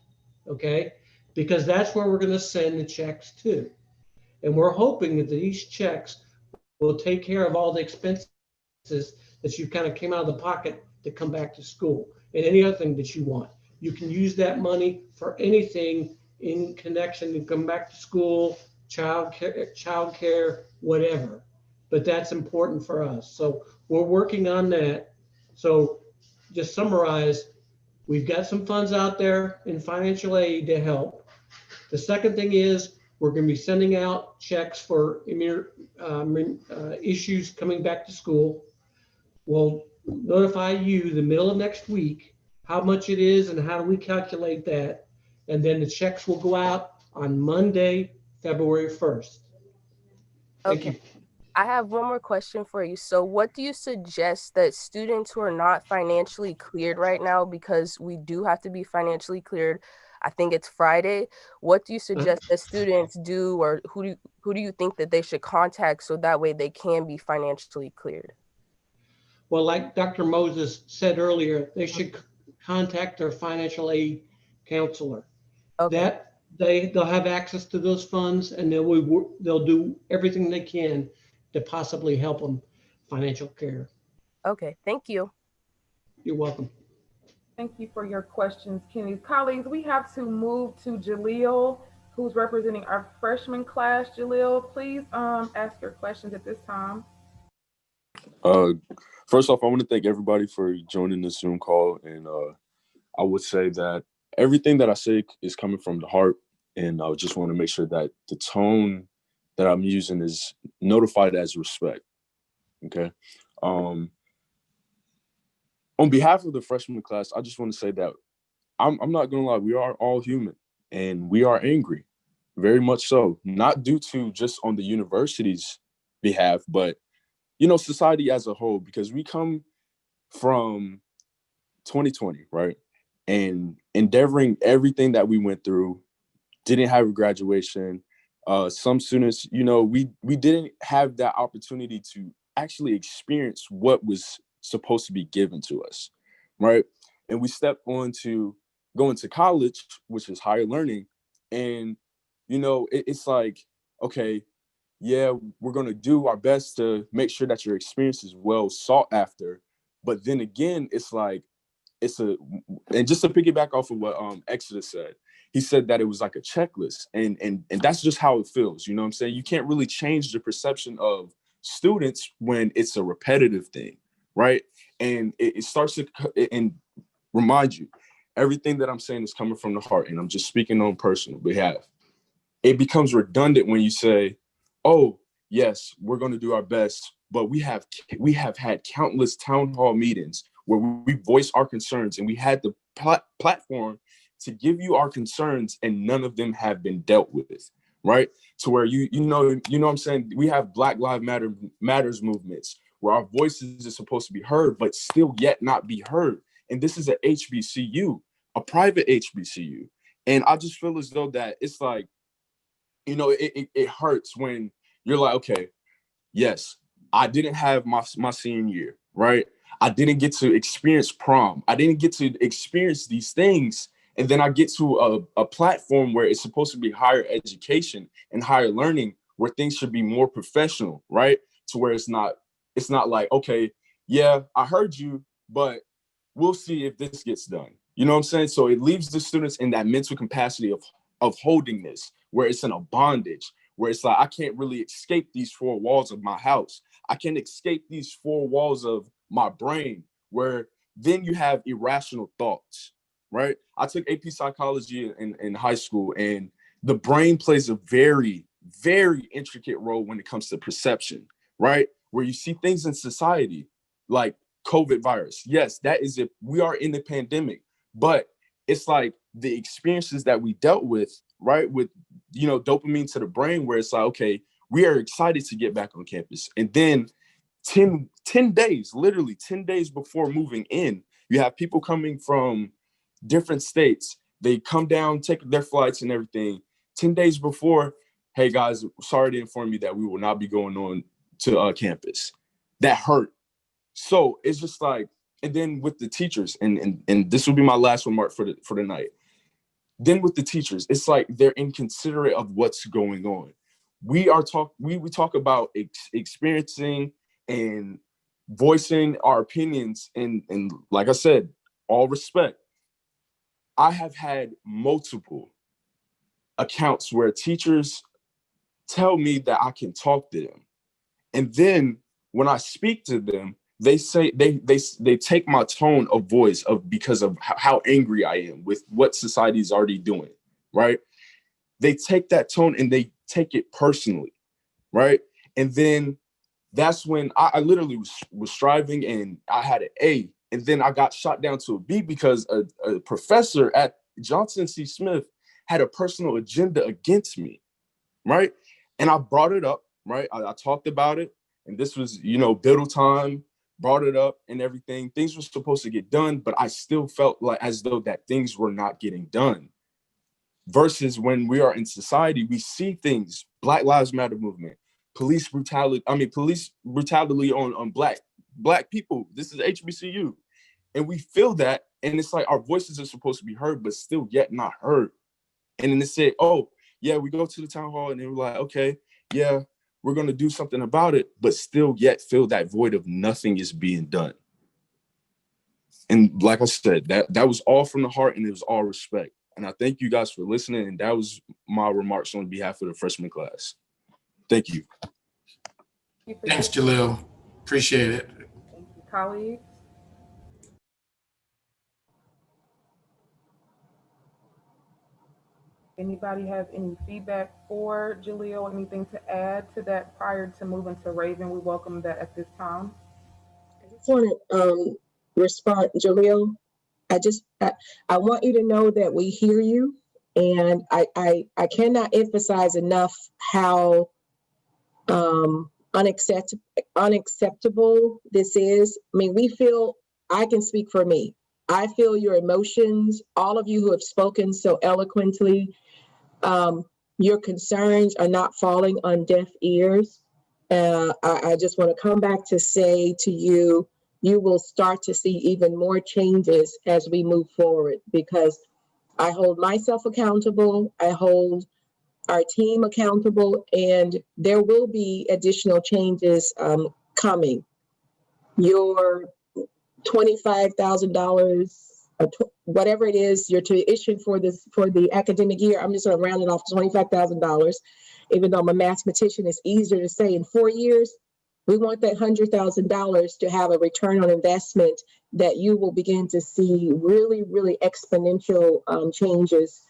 okay? Because that's where we're going to send the checks to. And we're hoping that these checks will take care of all the expenses that you kind of came out of the pocket to come back to school and any other thing that you want. You can use that money for anything in connection to come back to school, child care, whatever. But that's important for us. So we're working on that. So just summarize, we've got some funds out there in financial aid to help. The second thing is we're going to be sending out checks for issues coming back to school. We'll notify you the middle of next week how much it is and how do we calculate that. And then the checks will go out on Monday, February 1st. Thank you. I have one more question for you. So what do you suggest that students who are not financially cleared right now, because we do have to be financially cleared, I think it's Friday, what do you suggest that students do, or who do you think that they should contact so that way they can be financially cleared? Well, like Dr. Moses said earlier, they should contact their financial aid counselor. Okay. They'll have access to those funds, and they'll do everything they can to possibly help them financial care. Okay, thank you. You're welcome. Thank you for your questions, Kenny. Colleagues, we have to move to Jaleel, who's representing our freshman class. Jaleel, please ask your questions at this time. First off, I want to thank everybody for joining this Zoom call. And I would say that everything that I say is coming from the heart. And I just want to make sure that the tone that I'm using is notified as respect. Okay. On behalf of the freshman class, I just want to say that I'm not going to lie. We are all human and we are angry, very much so. Not due to just on the university's behalf, but society as a whole, because we come from 2020, right? And endeavoring everything that we went through, didn't have a graduation. Some students, we didn't have that opportunity to actually experience what was supposed to be given to us, right? And we stepped on to going to college, which is higher learning. And, it's like, okay, yeah, we're going to do our best to make sure that your experience is well sought after. But then again, it's like, and just to piggyback off of what Exodus said, he said that it was like a checklist, and that's just how it feels. You know what I'm saying? You can't really change the perception of students when it's a repetitive thing, right? And it starts to and remind you, everything that I'm saying is coming from the heart, and I'm just speaking on personal behalf. It becomes redundant when you say, oh, yes, we're going to do our best, but we have had countless town hall meetings where we voice our concerns, and we had the platform to give you our concerns, and none of them have been dealt with, right? To where you know what I'm saying? We have Black Lives Matters movements where our voices are supposed to be heard, but still yet not be heard. And this is a HBCU, a private HBCU. And I just feel as though that it's like, you know, it hurts when you're like, okay, yes, I didn't have my senior year, right? I didn't get to experience prom. I didn't get to experience these things. And then I get to a platform where it's supposed to be higher education and higher learning, where things should be more professional, right? To where it's not like, okay, yeah, I heard you, but we'll see if this gets done. You know what I'm saying? So it leaves the students in that mental capacity of holding this, where it's in a bondage, where it's like, I can't really escape these four walls of my house. I can't escape these four walls of my brain, where then you have irrational thoughts, right? I took AP psychology in high school, and the brain plays a very, very intricate role when it comes to perception, right? Where you see things in society like COVID virus. Yes, that is it. We are in the pandemic, but it's like the experiences that we dealt with, right? With, you know, dopamine to the brain, where it's like, okay, we are excited to get back on campus. And then 10 days, literally 10 days before moving in, you have people coming from different states. They come down, take their flights and everything. 10 days before, hey guys, sorry to inform you that we will not be going on to campus. That hurt. So it's just like, and then with the teachers, and this will be my last remark for the night. Then with the teachers, it's like they're inconsiderate of what's going on. We talk about experiencing and voicing our opinions, and like I said, all respect. I have had multiple accounts where teachers tell me that I can talk to them, and then when I speak to them, they say they take my tone of voice because of how angry I am with what society is already doing, right? They take that tone and they take it personally, right? And then that's when I literally was striving, and I had an A, and then I got shot down to a B because a professor at Johnson C. Smith had a personal agenda against me, right? And I brought it up, right? I talked about it, and this was, you know, biddle time, brought it up and everything. Things were supposed to get done, but I still felt like as though that things were not getting done. Versus when we are in society, we see things, Black Lives Matter movement, police brutality on black people. This is HBCU. And we feel that, and it's like our voices are supposed to be heard, but still yet not heard. And then they say, oh, yeah, we go to the town hall, and they were like, okay, yeah, we're going to do something about it, but still yet feel that void of nothing is being done. And like I said, that was all from the heart, and it was all respect. And I thank you guys for listening. And that was my remarks on behalf of the freshman class. Thank you. Thanks, Jaleel. Appreciate it. Thank you, colleagues. Anybody have any feedback for Jaleel? Anything to add to that prior to moving to Raven? We welcome that at this time. I just want to respond, Jaleel. I want you to know that we hear you, and I cannot emphasize enough how unacceptable this is. I mean, I can speak for me. I feel your emotions, all of you who have spoken so eloquently. Your concerns are not falling on deaf ears. I just want to come back to say to you, you will start to see even more changes as we move forward, because I hold myself accountable. I hold our team accountable, and there will be additional changes coming. Your $25,000, whatever it is, your tuition for the academic year, I'm just going to round it off to $25,000. Even though I'm a mathematician, it's easier to say in 4 years. We want that $100,000 to have a return on investment that you will begin to see really, really exponential changes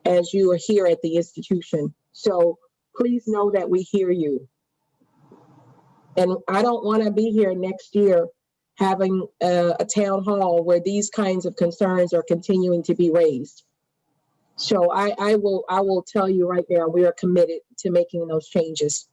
as you are here at the institution. So please know that we hear you. And I don't want to be here next year having a town hall where these kinds of concerns are continuing to be raised. So I will tell you right now, we are committed to making those changes.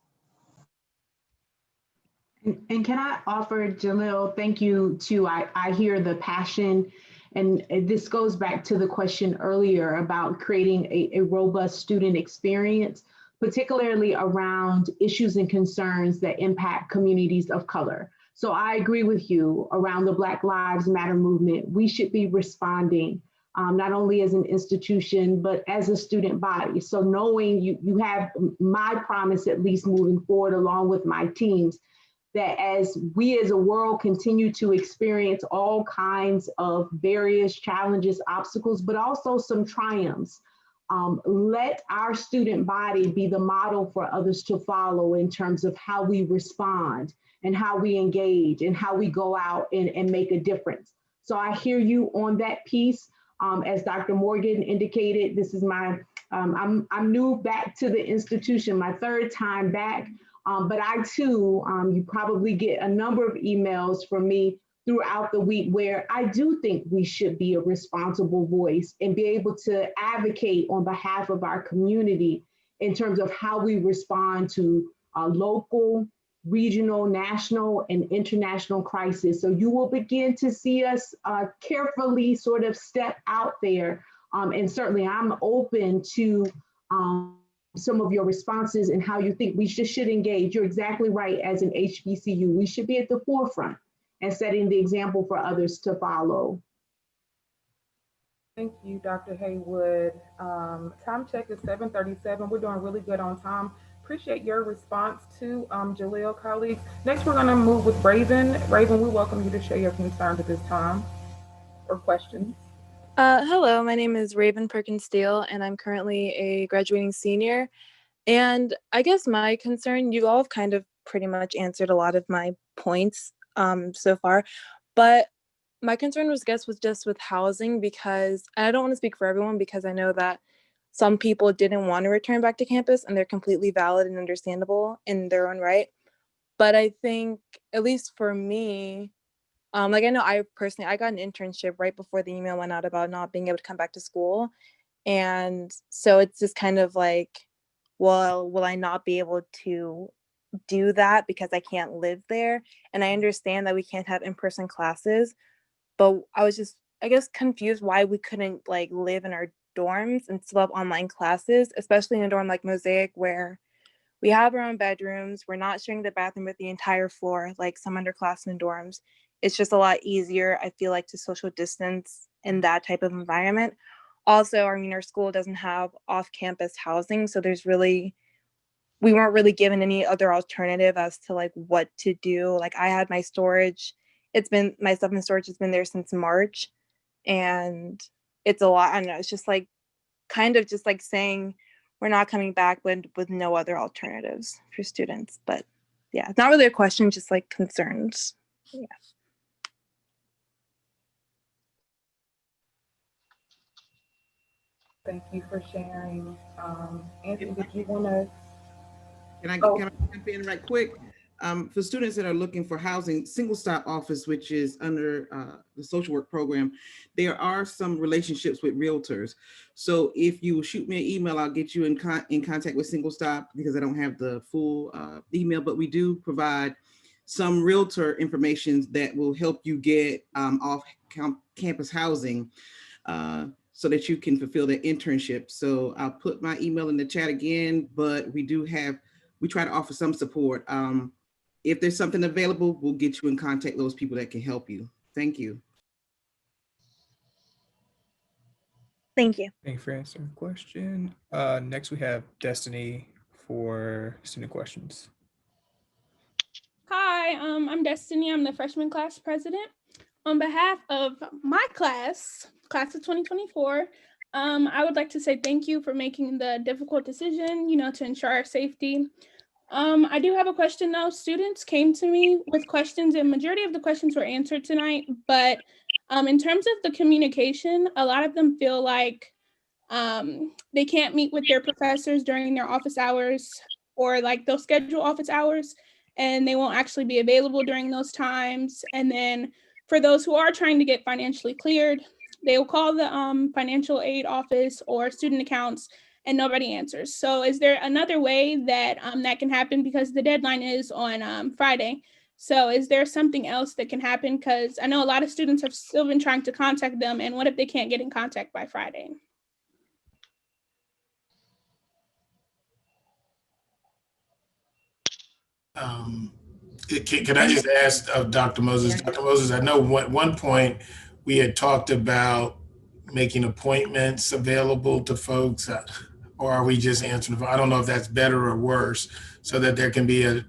And can I offer, Jalil, thank you too. I hear the passion, and this goes back to the question earlier about creating a robust student experience, particularly around issues and concerns that impact communities of color. So I agree with you around the Black Lives Matter movement. We should be responding not only as an institution, but as a student body. So knowing you have my promise, at least moving forward along with my teams, that as we as a world continue to experience all kinds of various challenges, obstacles, but also some triumphs, let our student body be the model for others to follow in terms of how we respond and how we engage and how we go out and make a difference. So I hear you on that piece. As Dr. Morgan indicated, this is my, I'm new back to the institution, my third time back. But I too, you probably get a number of emails from me throughout the week where I do think we should be a responsible voice and be able to advocate on behalf of our community in terms of how we respond to local, regional, national, and international crisis. So you will begin to see us carefully sort of step out there. And certainly I'm open to some of your responses and how you think we should engage. You're exactly right. As an HBCU, we should be at the forefront and setting the example for others to follow. Thank you, Dr. Haywood. Time check is 7:37. We're doing really good on time. Appreciate your response to Jalil, colleagues. Next, we're going to move with Raven. Raven, we welcome you to share your concerns at this time or questions. Hello, my name is Raven Perkins Steele, and I'm currently a graduating senior. And I guess my concern, you all have kind of pretty much answered a lot of my points so far, but my concern was just with housing, because I don't want to speak for everyone, because I know that some people didn't want to return back to campus, and they're completely valid and understandable in their own right. But I think, at least for me, like I know I got an internship right before the email went out about not being able to come back to school. And so it's just kind of like, well, will I not be able to do that because I can't live there? And I understand that we can't have in-person classes, but I was just, I guess, confused why we couldn't like live in our dorms and still have online classes, especially in a dorm like Mosaic, where we have our own bedrooms. We're not sharing the bathroom with the entire floor like some underclassmen dorms. It's just a lot easier, I feel like, to social distance in that type of environment. Also, I mean, our school doesn't have off-campus housing, so we weren't really given any other alternative as to like what to do. Like I had my storage, my stuff in storage has been there since March, and it's a lot. I don't know, it's just like kind of just like saying we're not coming back with no other alternatives for students. But yeah, it's not really a question, just like concerns. Yeah. Thank you for sharing. Anthony, did you want to? Can I jump in right quick? For students that are looking for housing, Single Stop office, which is under the social work program, there are some relationships with realtors. So if you shoot me an email, I'll get you in contact with Single Stop, because I don't have the full email, but we do provide some realtor information that will help you get off-campus housing so that you can fulfill the internship. So I'll put my email in the chat again, but we try to offer some support. If there's something available, we'll get you in contact with those people that can help you. Thank you. Thank you. Thank you for answering the question. Next, we have Destiny for student questions. Hi, I'm Destiny. I'm the freshman class president. On behalf of my class of 2024, I would like to say thank you for making the difficult decision, to ensure our safety. I do have a question though. Students came to me with questions and majority of the questions were answered tonight, but in terms of the communication, a lot of them feel like they can't meet with their professors during their office hours, or like they'll schedule office hours and they won't actually be available during those times. And then for those who are trying to get financially cleared, they will call the financial aid office or student accounts and nobody answers. So is there another way that that can happen, because the deadline is on Friday? So is there something else that can happen? Because I know a lot of students have still been trying to contact them, and what if they can't get in contact by Friday? Can I just ask of Dr. Moses? Dr. Moses, I know at one point we had talked about making appointments available to folks, or are we just answering the phone? I don't know if that's better or worse, so that there can be a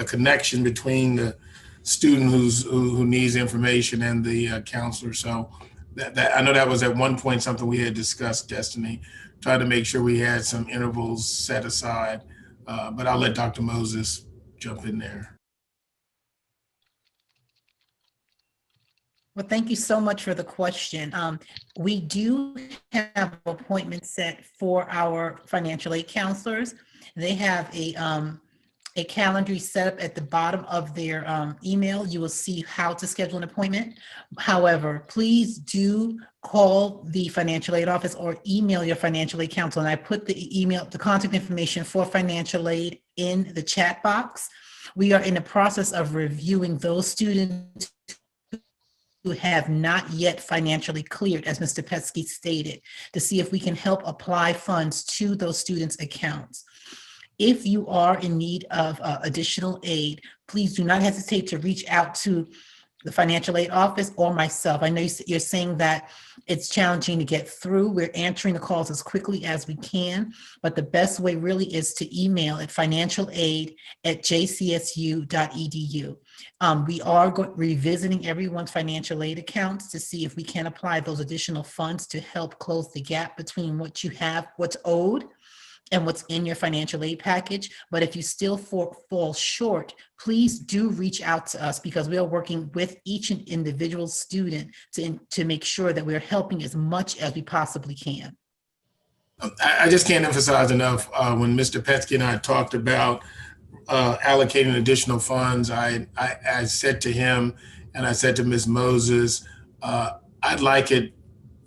connection between the student who needs information and the counselor. So that I know that was at one point something we had discussed, Destiny, try to make sure we had some intervals set aside. But I'll let Dr. Moses jump in there. Well, thank you so much for the question. We do have appointments set for our financial aid counselors. They have a calendar set up at the bottom of their email. You will see how to schedule an appointment. However, please do call the financial aid office or email your financial aid counselor. And I put the contact information for financial aid in the chat box. We are in the process of reviewing those students who have not yet financially cleared, as Mr. Petsky stated, to see if we can help apply funds to those students' accounts. If you are in need of additional aid, please do not hesitate to reach out to the financial aid office or myself. I know you're saying that it's challenging to get through. We're answering the calls as quickly as we can, but the best way really is to email at financialaid@jcsu.edu. We are revisiting everyone's financial aid accounts to see if we can apply those additional funds to help close the gap between what you have, what's owed, and what's in your financial aid package. But if you still fall short, please do reach out to us, because we are working with each individual student to make sure that we're helping as much as we possibly can. I just can't emphasize enough, when Mr. Petsky and I talked about allocating additional funds, I said to him and I said to Ms. Moses, I'd like it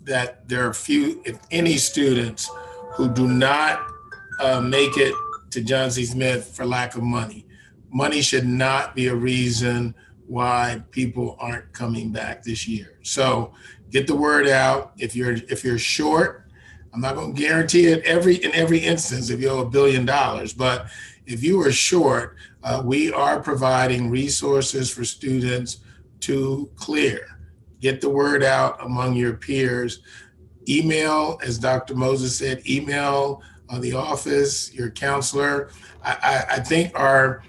that there are few, if any, students who do not make it to John C. Smith for lack of money. Money should not be a reason why people aren't coming back this year. So get the word out. If you're short, I'm not going to guarantee it in every instance if you owe $1 billion, but if you are short, we are providing resources for students to clear. Get the word out among your peers. Email, as Dr. Moses said, email the office, your counselor. I think our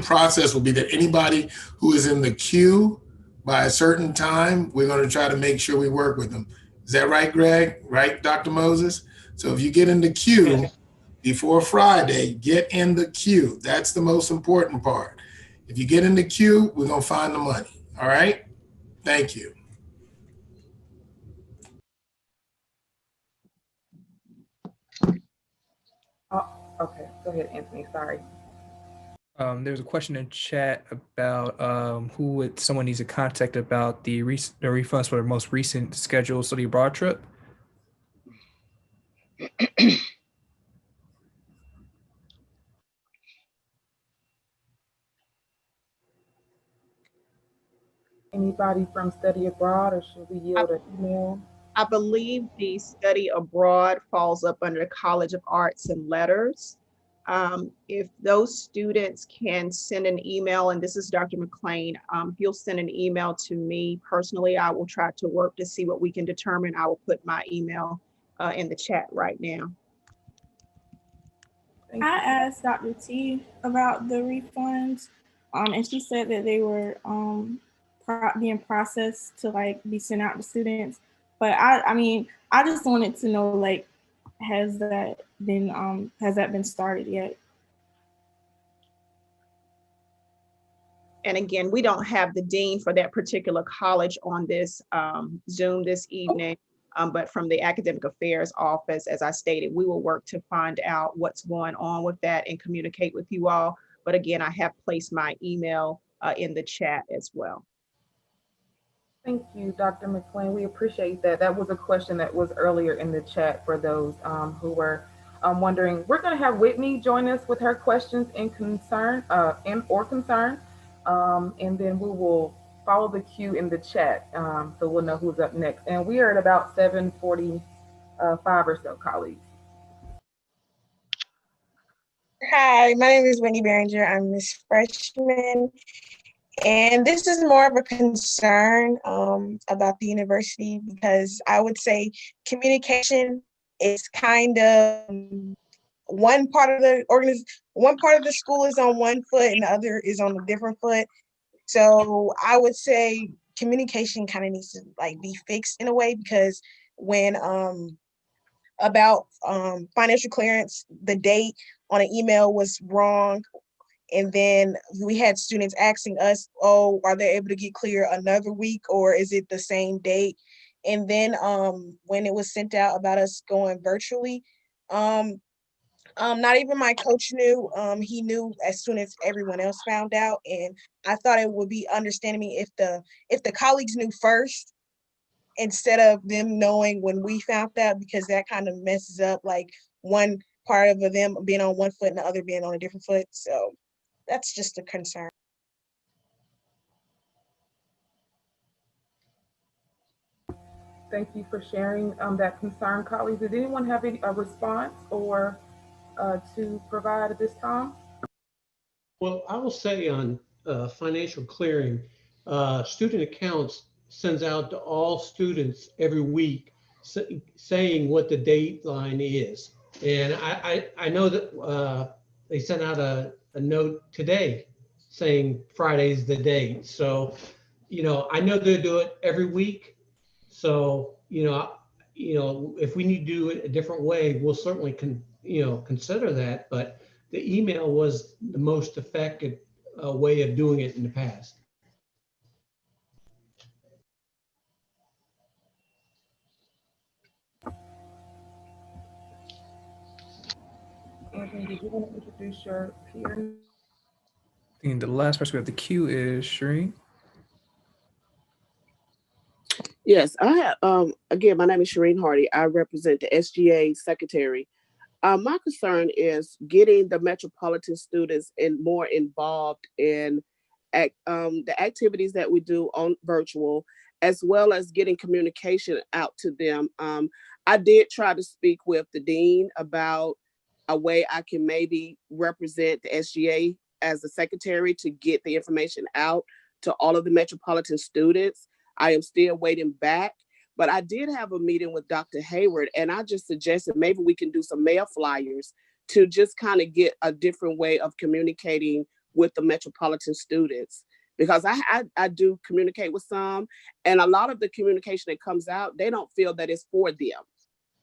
process will be that anybody who is in the queue by a certain time, we're going to try to make sure we work with them. Is that right, Greg? Right, Dr. Moses? So if you get in the queue before Friday, get in the queue. That's the most important part. If you get in the queue, we're going to find the money. All right? Thank you. Oh, okay. Go ahead, Anthony. Sorry. There's a question in chat about who someone needs to contact about the refunds for the most recent scheduled study abroad trip. Anybody from study abroad, or should we yield an email? I believe the study abroad falls up under the College of Arts and Letters. If those students can send an email, and this is Dr. McLean, if you'll send an email to me personally, I will try to work to see what we can determine. I will put my email in the chat right now. I asked Dr. T about the refunds, and she said that they were being processed to like be sent out to students. But I mean, I just wanted to know, like, has that been started yet? And again, we don't have the dean for that particular college on this Zoom this evening, but from the academic affairs office, as I stated, we will work to find out what's going on with that and communicate with you all. But again, I have placed my email in the chat as well. Thank you, Dr. McSwain. We appreciate that. That was a question that was earlier in the chat for those who were wondering. We're going to have Whitney join us with her questions and concern concern, and then we will follow the cue in the chat, so we'll know who's up next. And we are at about 7:45 or so, colleagues. Hi, my name is Whitney Behringer. I'm Miss Freshman. And this is more of a concern about the university, because I would say communication is kind of one part of the school is on one foot and the other is on a different foot. So I would say communication kind of needs to like be fixed in a way, because when about financial clearance, the date on an email was wrong. And then we had students asking us, oh, are they able to get clear another week, or is it the same date? And then when it was sent out about us going virtually, not even my coach knew. He knew as soon as everyone else found out. And I thought it would be understanding me if the colleagues knew first, instead of them knowing when we found out, because that kind of messes up like one part of them being on one foot and the other being on a different foot. So that's just a concern. Thank you for sharing that concern, colleagues. Did anyone have a response or to provide at this time? Well, I will say on financial clearing, student accounts sends out to all students every week saying what the deadline is. And I know that they sent out a note today saying Friday's the date. So, I know they do it every week. So, if we need to do it a different way, we'll certainly consider that. But the email was the most effective way of doing it in the past. Anthony, did you want to introduce your peer? I think the last person we have the queue is Shereen. Yes, I have. Again, my name is Shereen Hardy. I represent the SGA secretary. My concern is getting the metropolitan students more involved in the activities that we do on virtual, as well as getting communication out to them. I did try to speak with the dean about a way I can maybe represent the SGA as the secretary to get the information out to all of the metropolitan students. I am still waiting back, but I did have a meeting with Dr. Hayward, and I just suggested maybe we can do some mail flyers to just kind of get a different way of communicating with the metropolitan students. Because I do communicate with some, and a lot of the communication that comes out, they don't feel that it's for them.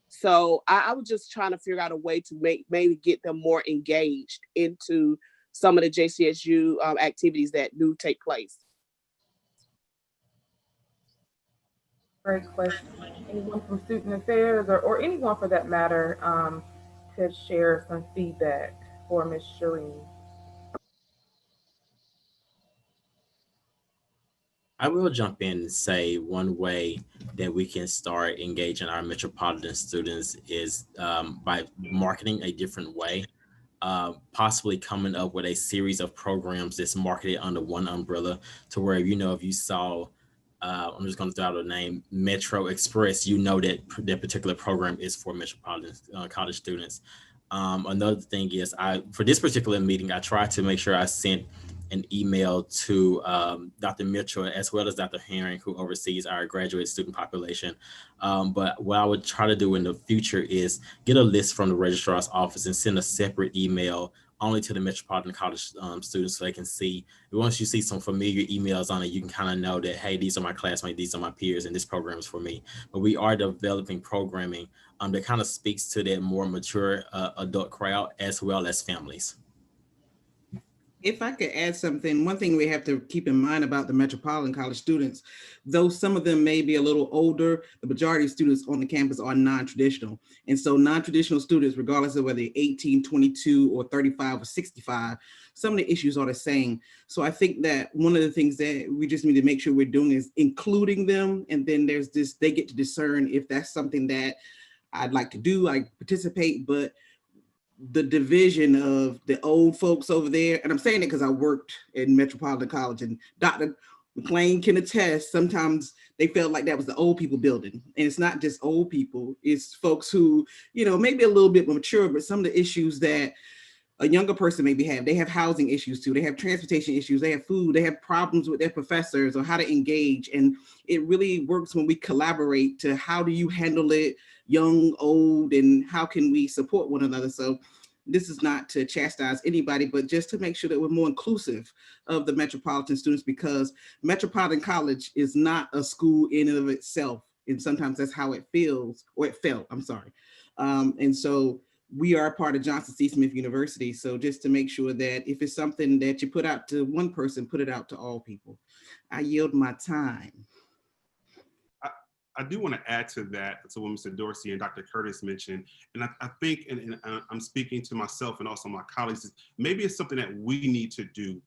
So I was just trying to figure out a way to maybe get them more engaged into some of the JCSU activities that do take place. Great question. Anyone from Student Affairs or anyone for that matter could share some feedback for Ms. Shereen. I will jump in and say one way that we can start engaging our metropolitan students is by marketing a different way, possibly coming up with a series of programs that's marketed under one umbrella, to where, if you saw, I'm just going to throw out a name, Metro Express, that that particular program is for metropolitan college students. Another thing is, for this particular meeting, I tried to make sure I sent an email to Dr. Mitchell, as well as Dr. Herring, who oversees our graduate student population. But what I would try to do in the future is get a list from the registrar's office and send a separate email only to the metropolitan college students, so they can see. Once you see some familiar emails on it, you can kind of know that, hey, these are my classmates, these are my peers, and this program is for me. But we are developing programming that kind of speaks to that more mature adult crowd, as well as families. If I could add something, one thing we have to keep in mind about the Metropolitan College students, though some of them may be a little older, the majority of students on the campus are non-traditional. And so non-traditional students, regardless of whether they're 18, 22, or 35 or 65, some of the issues are the same. So I think that one of the things that we just need to make sure we're doing is including them. And then there's this, they get to discern if that's something that I'd like to do, I participate, but the division of the old folks over there, and I'm saying it because I worked in Metropolitan College, and Dr. McLean can attest, sometimes they felt like that was the old people building. And it's not just old people, it's folks who, you know, maybe a little bit more mature, but some of the issues that a younger person maybe have, they have housing issues too, they have transportation issues, they have food, they have problems with their professors or how to engage. And it really works when we collaborate to how do you handle it, young, old, and how can we support one another. So this is not to chastise anybody, but just to make sure that we're more inclusive of the Metropolitan students, because Metropolitan College is not a school in and of itself. And sometimes that's how it feels, or it felt, I'm sorry. And so we are part of Johnson C. Smith University. So just to make sure that if it's something that you put out to one person, put it out to all people. I yield my time. I do want to add to that, to what Mr. Dorsey and Dr. Curtis mentioned, and I think, and I'm speaking to myself and also my colleagues, maybe it's something that we need to do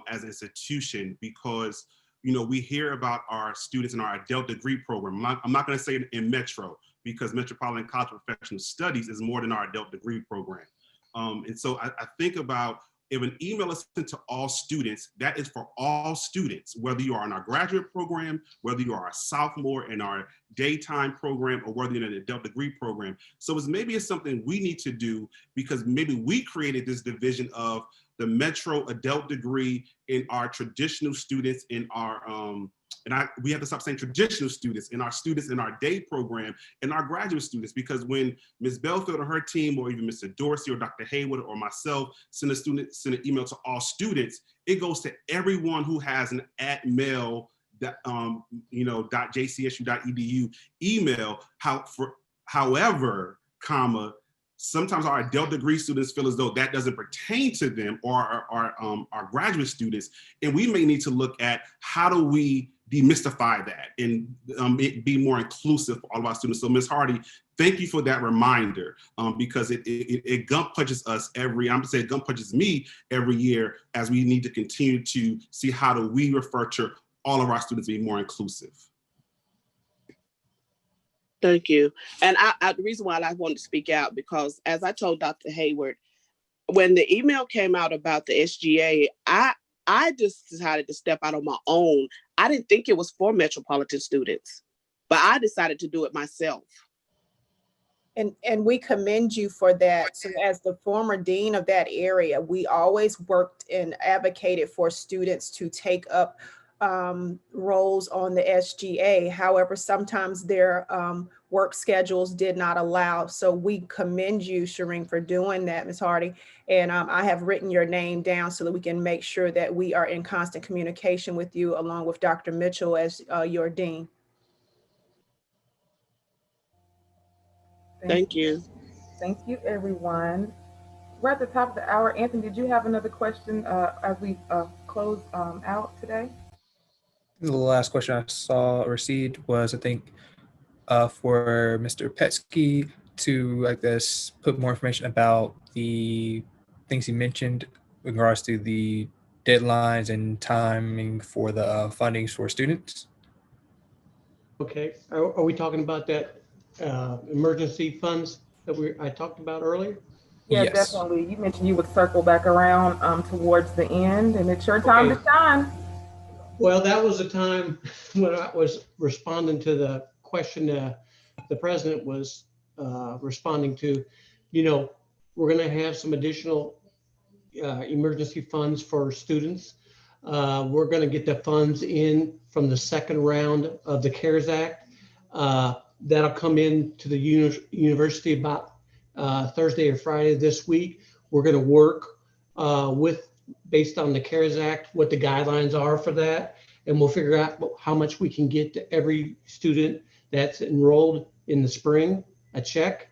as an institution, because, you know, we hear about our students in our adult degree program. I'm not going to say it in Metro, because Metropolitan College of Professional Studies is more than our adult degree program. And so I think about, if an email is sent to all students, that is for all students, whether you are in our graduate program, whether you are a sophomore in our daytime program, or whether you're in an adult degree program. So maybe it's something we need to do, because maybe we created this division of the Metro adult degree in our traditional students, in our, we have to stop saying traditional students in our day program, and our graduate students, because when Ms. Belfield or her team, or even Mr. Dorsey or Dr. Haywood or myself send an email to all students, it goes to everyone who has an @mail, .jcsu.edu email. However, sometimes our adult degree students feel as though that doesn't pertain to them, or our graduate students, and we may need to look at how do we demystify that and be more inclusive for all of our students. So Ms. Hardy, thank you for that reminder, because it gut punches us I'm gonna say it gut punches me every year, as we need to continue to see how do we refer to all of our students being more inclusive. Thank you. And the reason why I wanted to speak out, because as I told Dr. Hayward, when the email came out about the SGA, I just decided to step out on my own. I didn't think it was for Metropolitan students, but I decided to do it myself. And we commend you for that. So as the former dean of that area, we always worked and advocated for students to take up roles on the SGA. However, sometimes their work schedules did not allow. So we commend you, Shireen, for doing that, Ms. Hardy. And I have written your name down so that we can make sure that we are in constant communication with you, along with Dr. Mitchell as your dean. Thank you. Thank you, everyone. We're at the top of the hour. Anthony, did you have another question as we close out today? The last question I saw received was, I think, for Mr. Petsky to, I guess, put more information about the things he mentioned in regards to the deadlines and timing for the fundings for students. Okay, are we talking about that emergency funds that I talked about earlier? Yeah, yes. Definitely. You mentioned you would circle back around towards the end, and it's your time to shine. Well, that was the time when I was responding to the question the president was responding to. You know, we're going to have some additional emergency funds for students. We're going to get the funds in from the second round of the CARES Act. That'll come in to the university about Thursday or Friday this week. We're going to work based on the CARES Act, what the guidelines are for that. And we'll figure out how much we can get to every student that's enrolled in the spring, a check.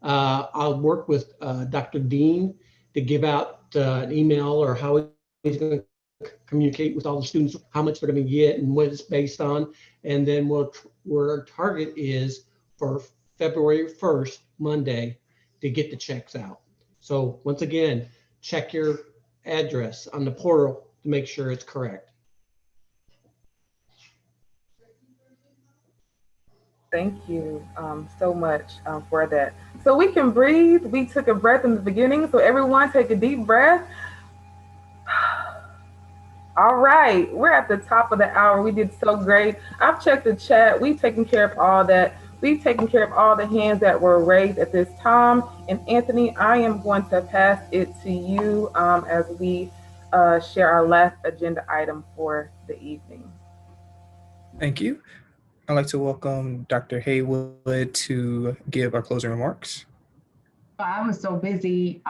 I'll work with Dr. Dean to give out an email or how is going to communicate with all the students how much they're going to get and what it's based on. And then where our target is for February 1st, Monday, to get the checks out. So once again, check your address on the portal to make sure it's correct. Thank you so much for that. So we can breathe. We took a breath in the beginning. So everyone take a deep breath. All right, we're at the top of the hour. We did so great. I've checked the chat. We've taken care of all that. We've taken care of all the hands that were raised at this time. And Anthony, I am going to pass it to you as we share our last agenda item for the evening. Thank you. I'd like to welcome Dr. Haywood to give our closing remarks. I was so busy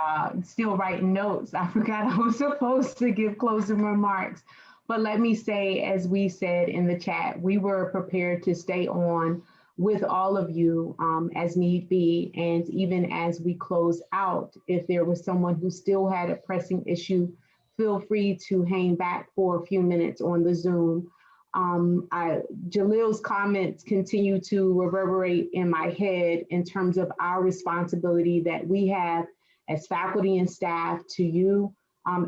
still writing notes. I forgot I was supposed to give closing remarks. But let me say, as we said in the chat, we were prepared to stay on with all of you as need be. And even as we close out, if there was someone who still had a pressing issue, feel free to hang back for a few minutes on the Zoom. Jalil's comments continue to reverberate in my head in terms of our responsibility that we have as faculty and staff to you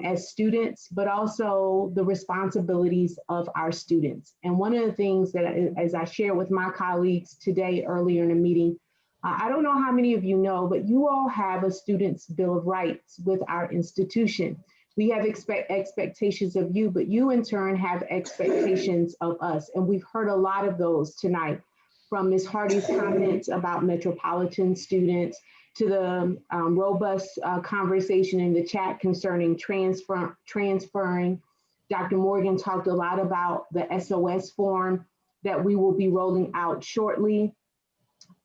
as students, but also the responsibilities of our students. And one of the things that, as I shared with my colleagues today earlier in the meeting, I don't know how many of you know, but you all have a student's Bill of Rights with our institution. We have expectations of you, but you in turn have expectations of us. And we've heard a lot of those tonight, from Ms. Hardy's comments about metropolitan students to the robust conversation in the chat concerning transferring. Dr. Morgan talked a lot about the SOS form that we will be rolling out shortly,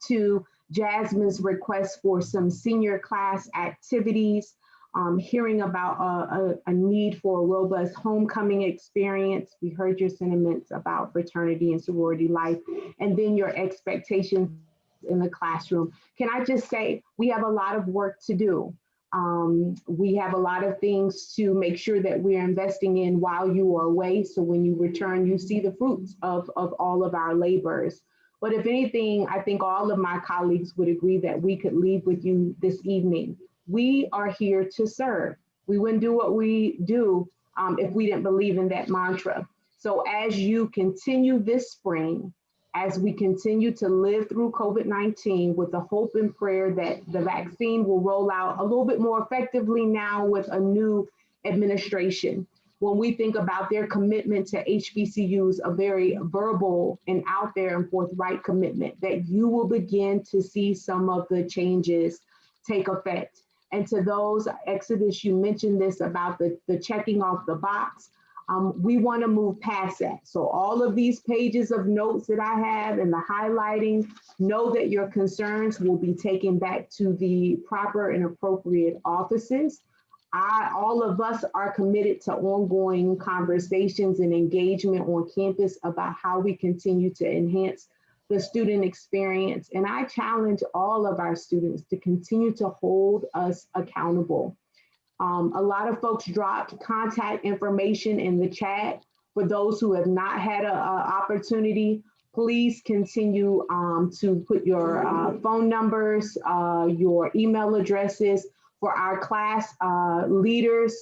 to Jasmine's request for some senior class activities, hearing about a need for a robust homecoming experience. We heard your sentiments about fraternity and sorority life, and then your expectations in the classroom. Can I just say, we have a lot of work to do. We have a lot of things to make sure that we're investing in while you are away, so when you return, you see the fruits of all of our labors. But if anything, I think all of my colleagues would agree that we could leave with you this evening. We are here to serve. We wouldn't do what we do if we didn't believe in that mantra. So as you continue this spring, as we continue to live through COVID-19 with the hope and prayer that the vaccine will roll out a little bit more effectively now with a new administration. When we think about their commitment to HBCUs, a very verbal and out there and forthright commitment, that you will begin to see some of the changes take effect. And to those, Exodus, you mentioned this about the checking off the box. We want to move past that. So all of these pages of notes that I have and the highlighting, know that your concerns will be taken back to the proper and appropriate offices. All of us are committed to ongoing conversations and engagement on campus about how we continue to enhance the student experience. And I challenge all of our students to continue to hold us accountable. A lot of folks dropped contact information in the chat. For those who have not had an opportunity, please continue to put your phone numbers, your email addresses for our class leaders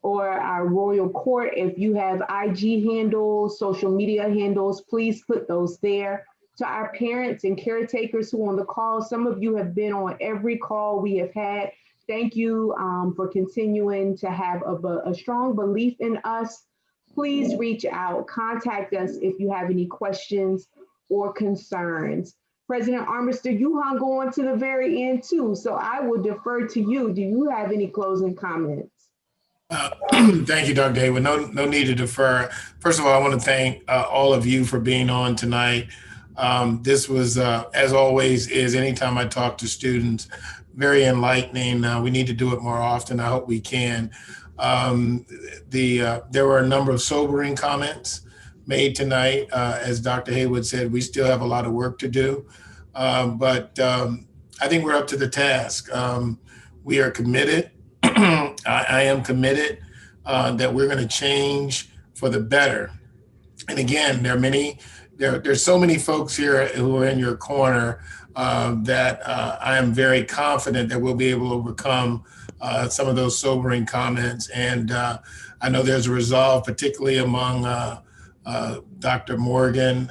or our Royal Court. If you have IG handles, social media handles, please put those there. To our parents and caretakers who are on the call, some of you have been on every call we have had. Thank you for continuing to have a strong belief in us. Please reach out, contact us if you have any questions or concerns. President Armister, you hung on to the very end too, so I will defer to you. Do you have any closing comments? Thank you, Dr. Haywood. No need to defer. First of all, I want to thank all of you for being on tonight. This was, as always, is anytime I talk to students, very enlightening. We need to do it more often. I hope we can. There were a number of sobering comments made tonight. As Dr. Haywood said, we still have a lot of work to do, but I think we're up to the task. We are committed. I am committed that we're going to change for the better. And again, there's so many folks here who are in your corner that I am very confident that we'll be able to overcome some of those sobering comments. And I know there's a resolve, particularly among Dr. Morgan,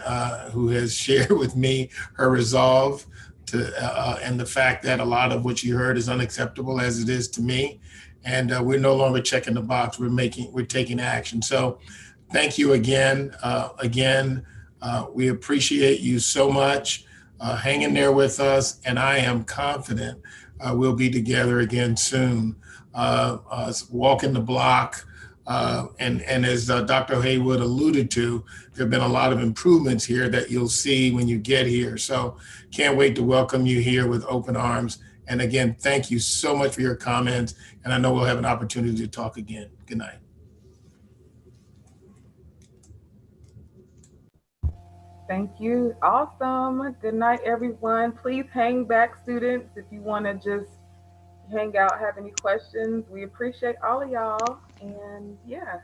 who has shared with me her resolve and the fact that a lot of what you heard is unacceptable, as it is to me. And we're no longer checking the box. We're taking action. So thank you again. We appreciate you so much. Hang in there with us, and I am confident we'll be together again soon. Walking the block, and as Dr. Haywood alluded to, there have been a lot of improvements here that you'll see when you get here. So can't wait to welcome you here with open arms. And again, thank you so much for your comments, and I know we'll have an opportunity to talk again. Good night. Thank you. Awesome. Good night, everyone. Please hang back, students, if you want to just hang out, have any questions. We appreciate all of y'all. And yeah.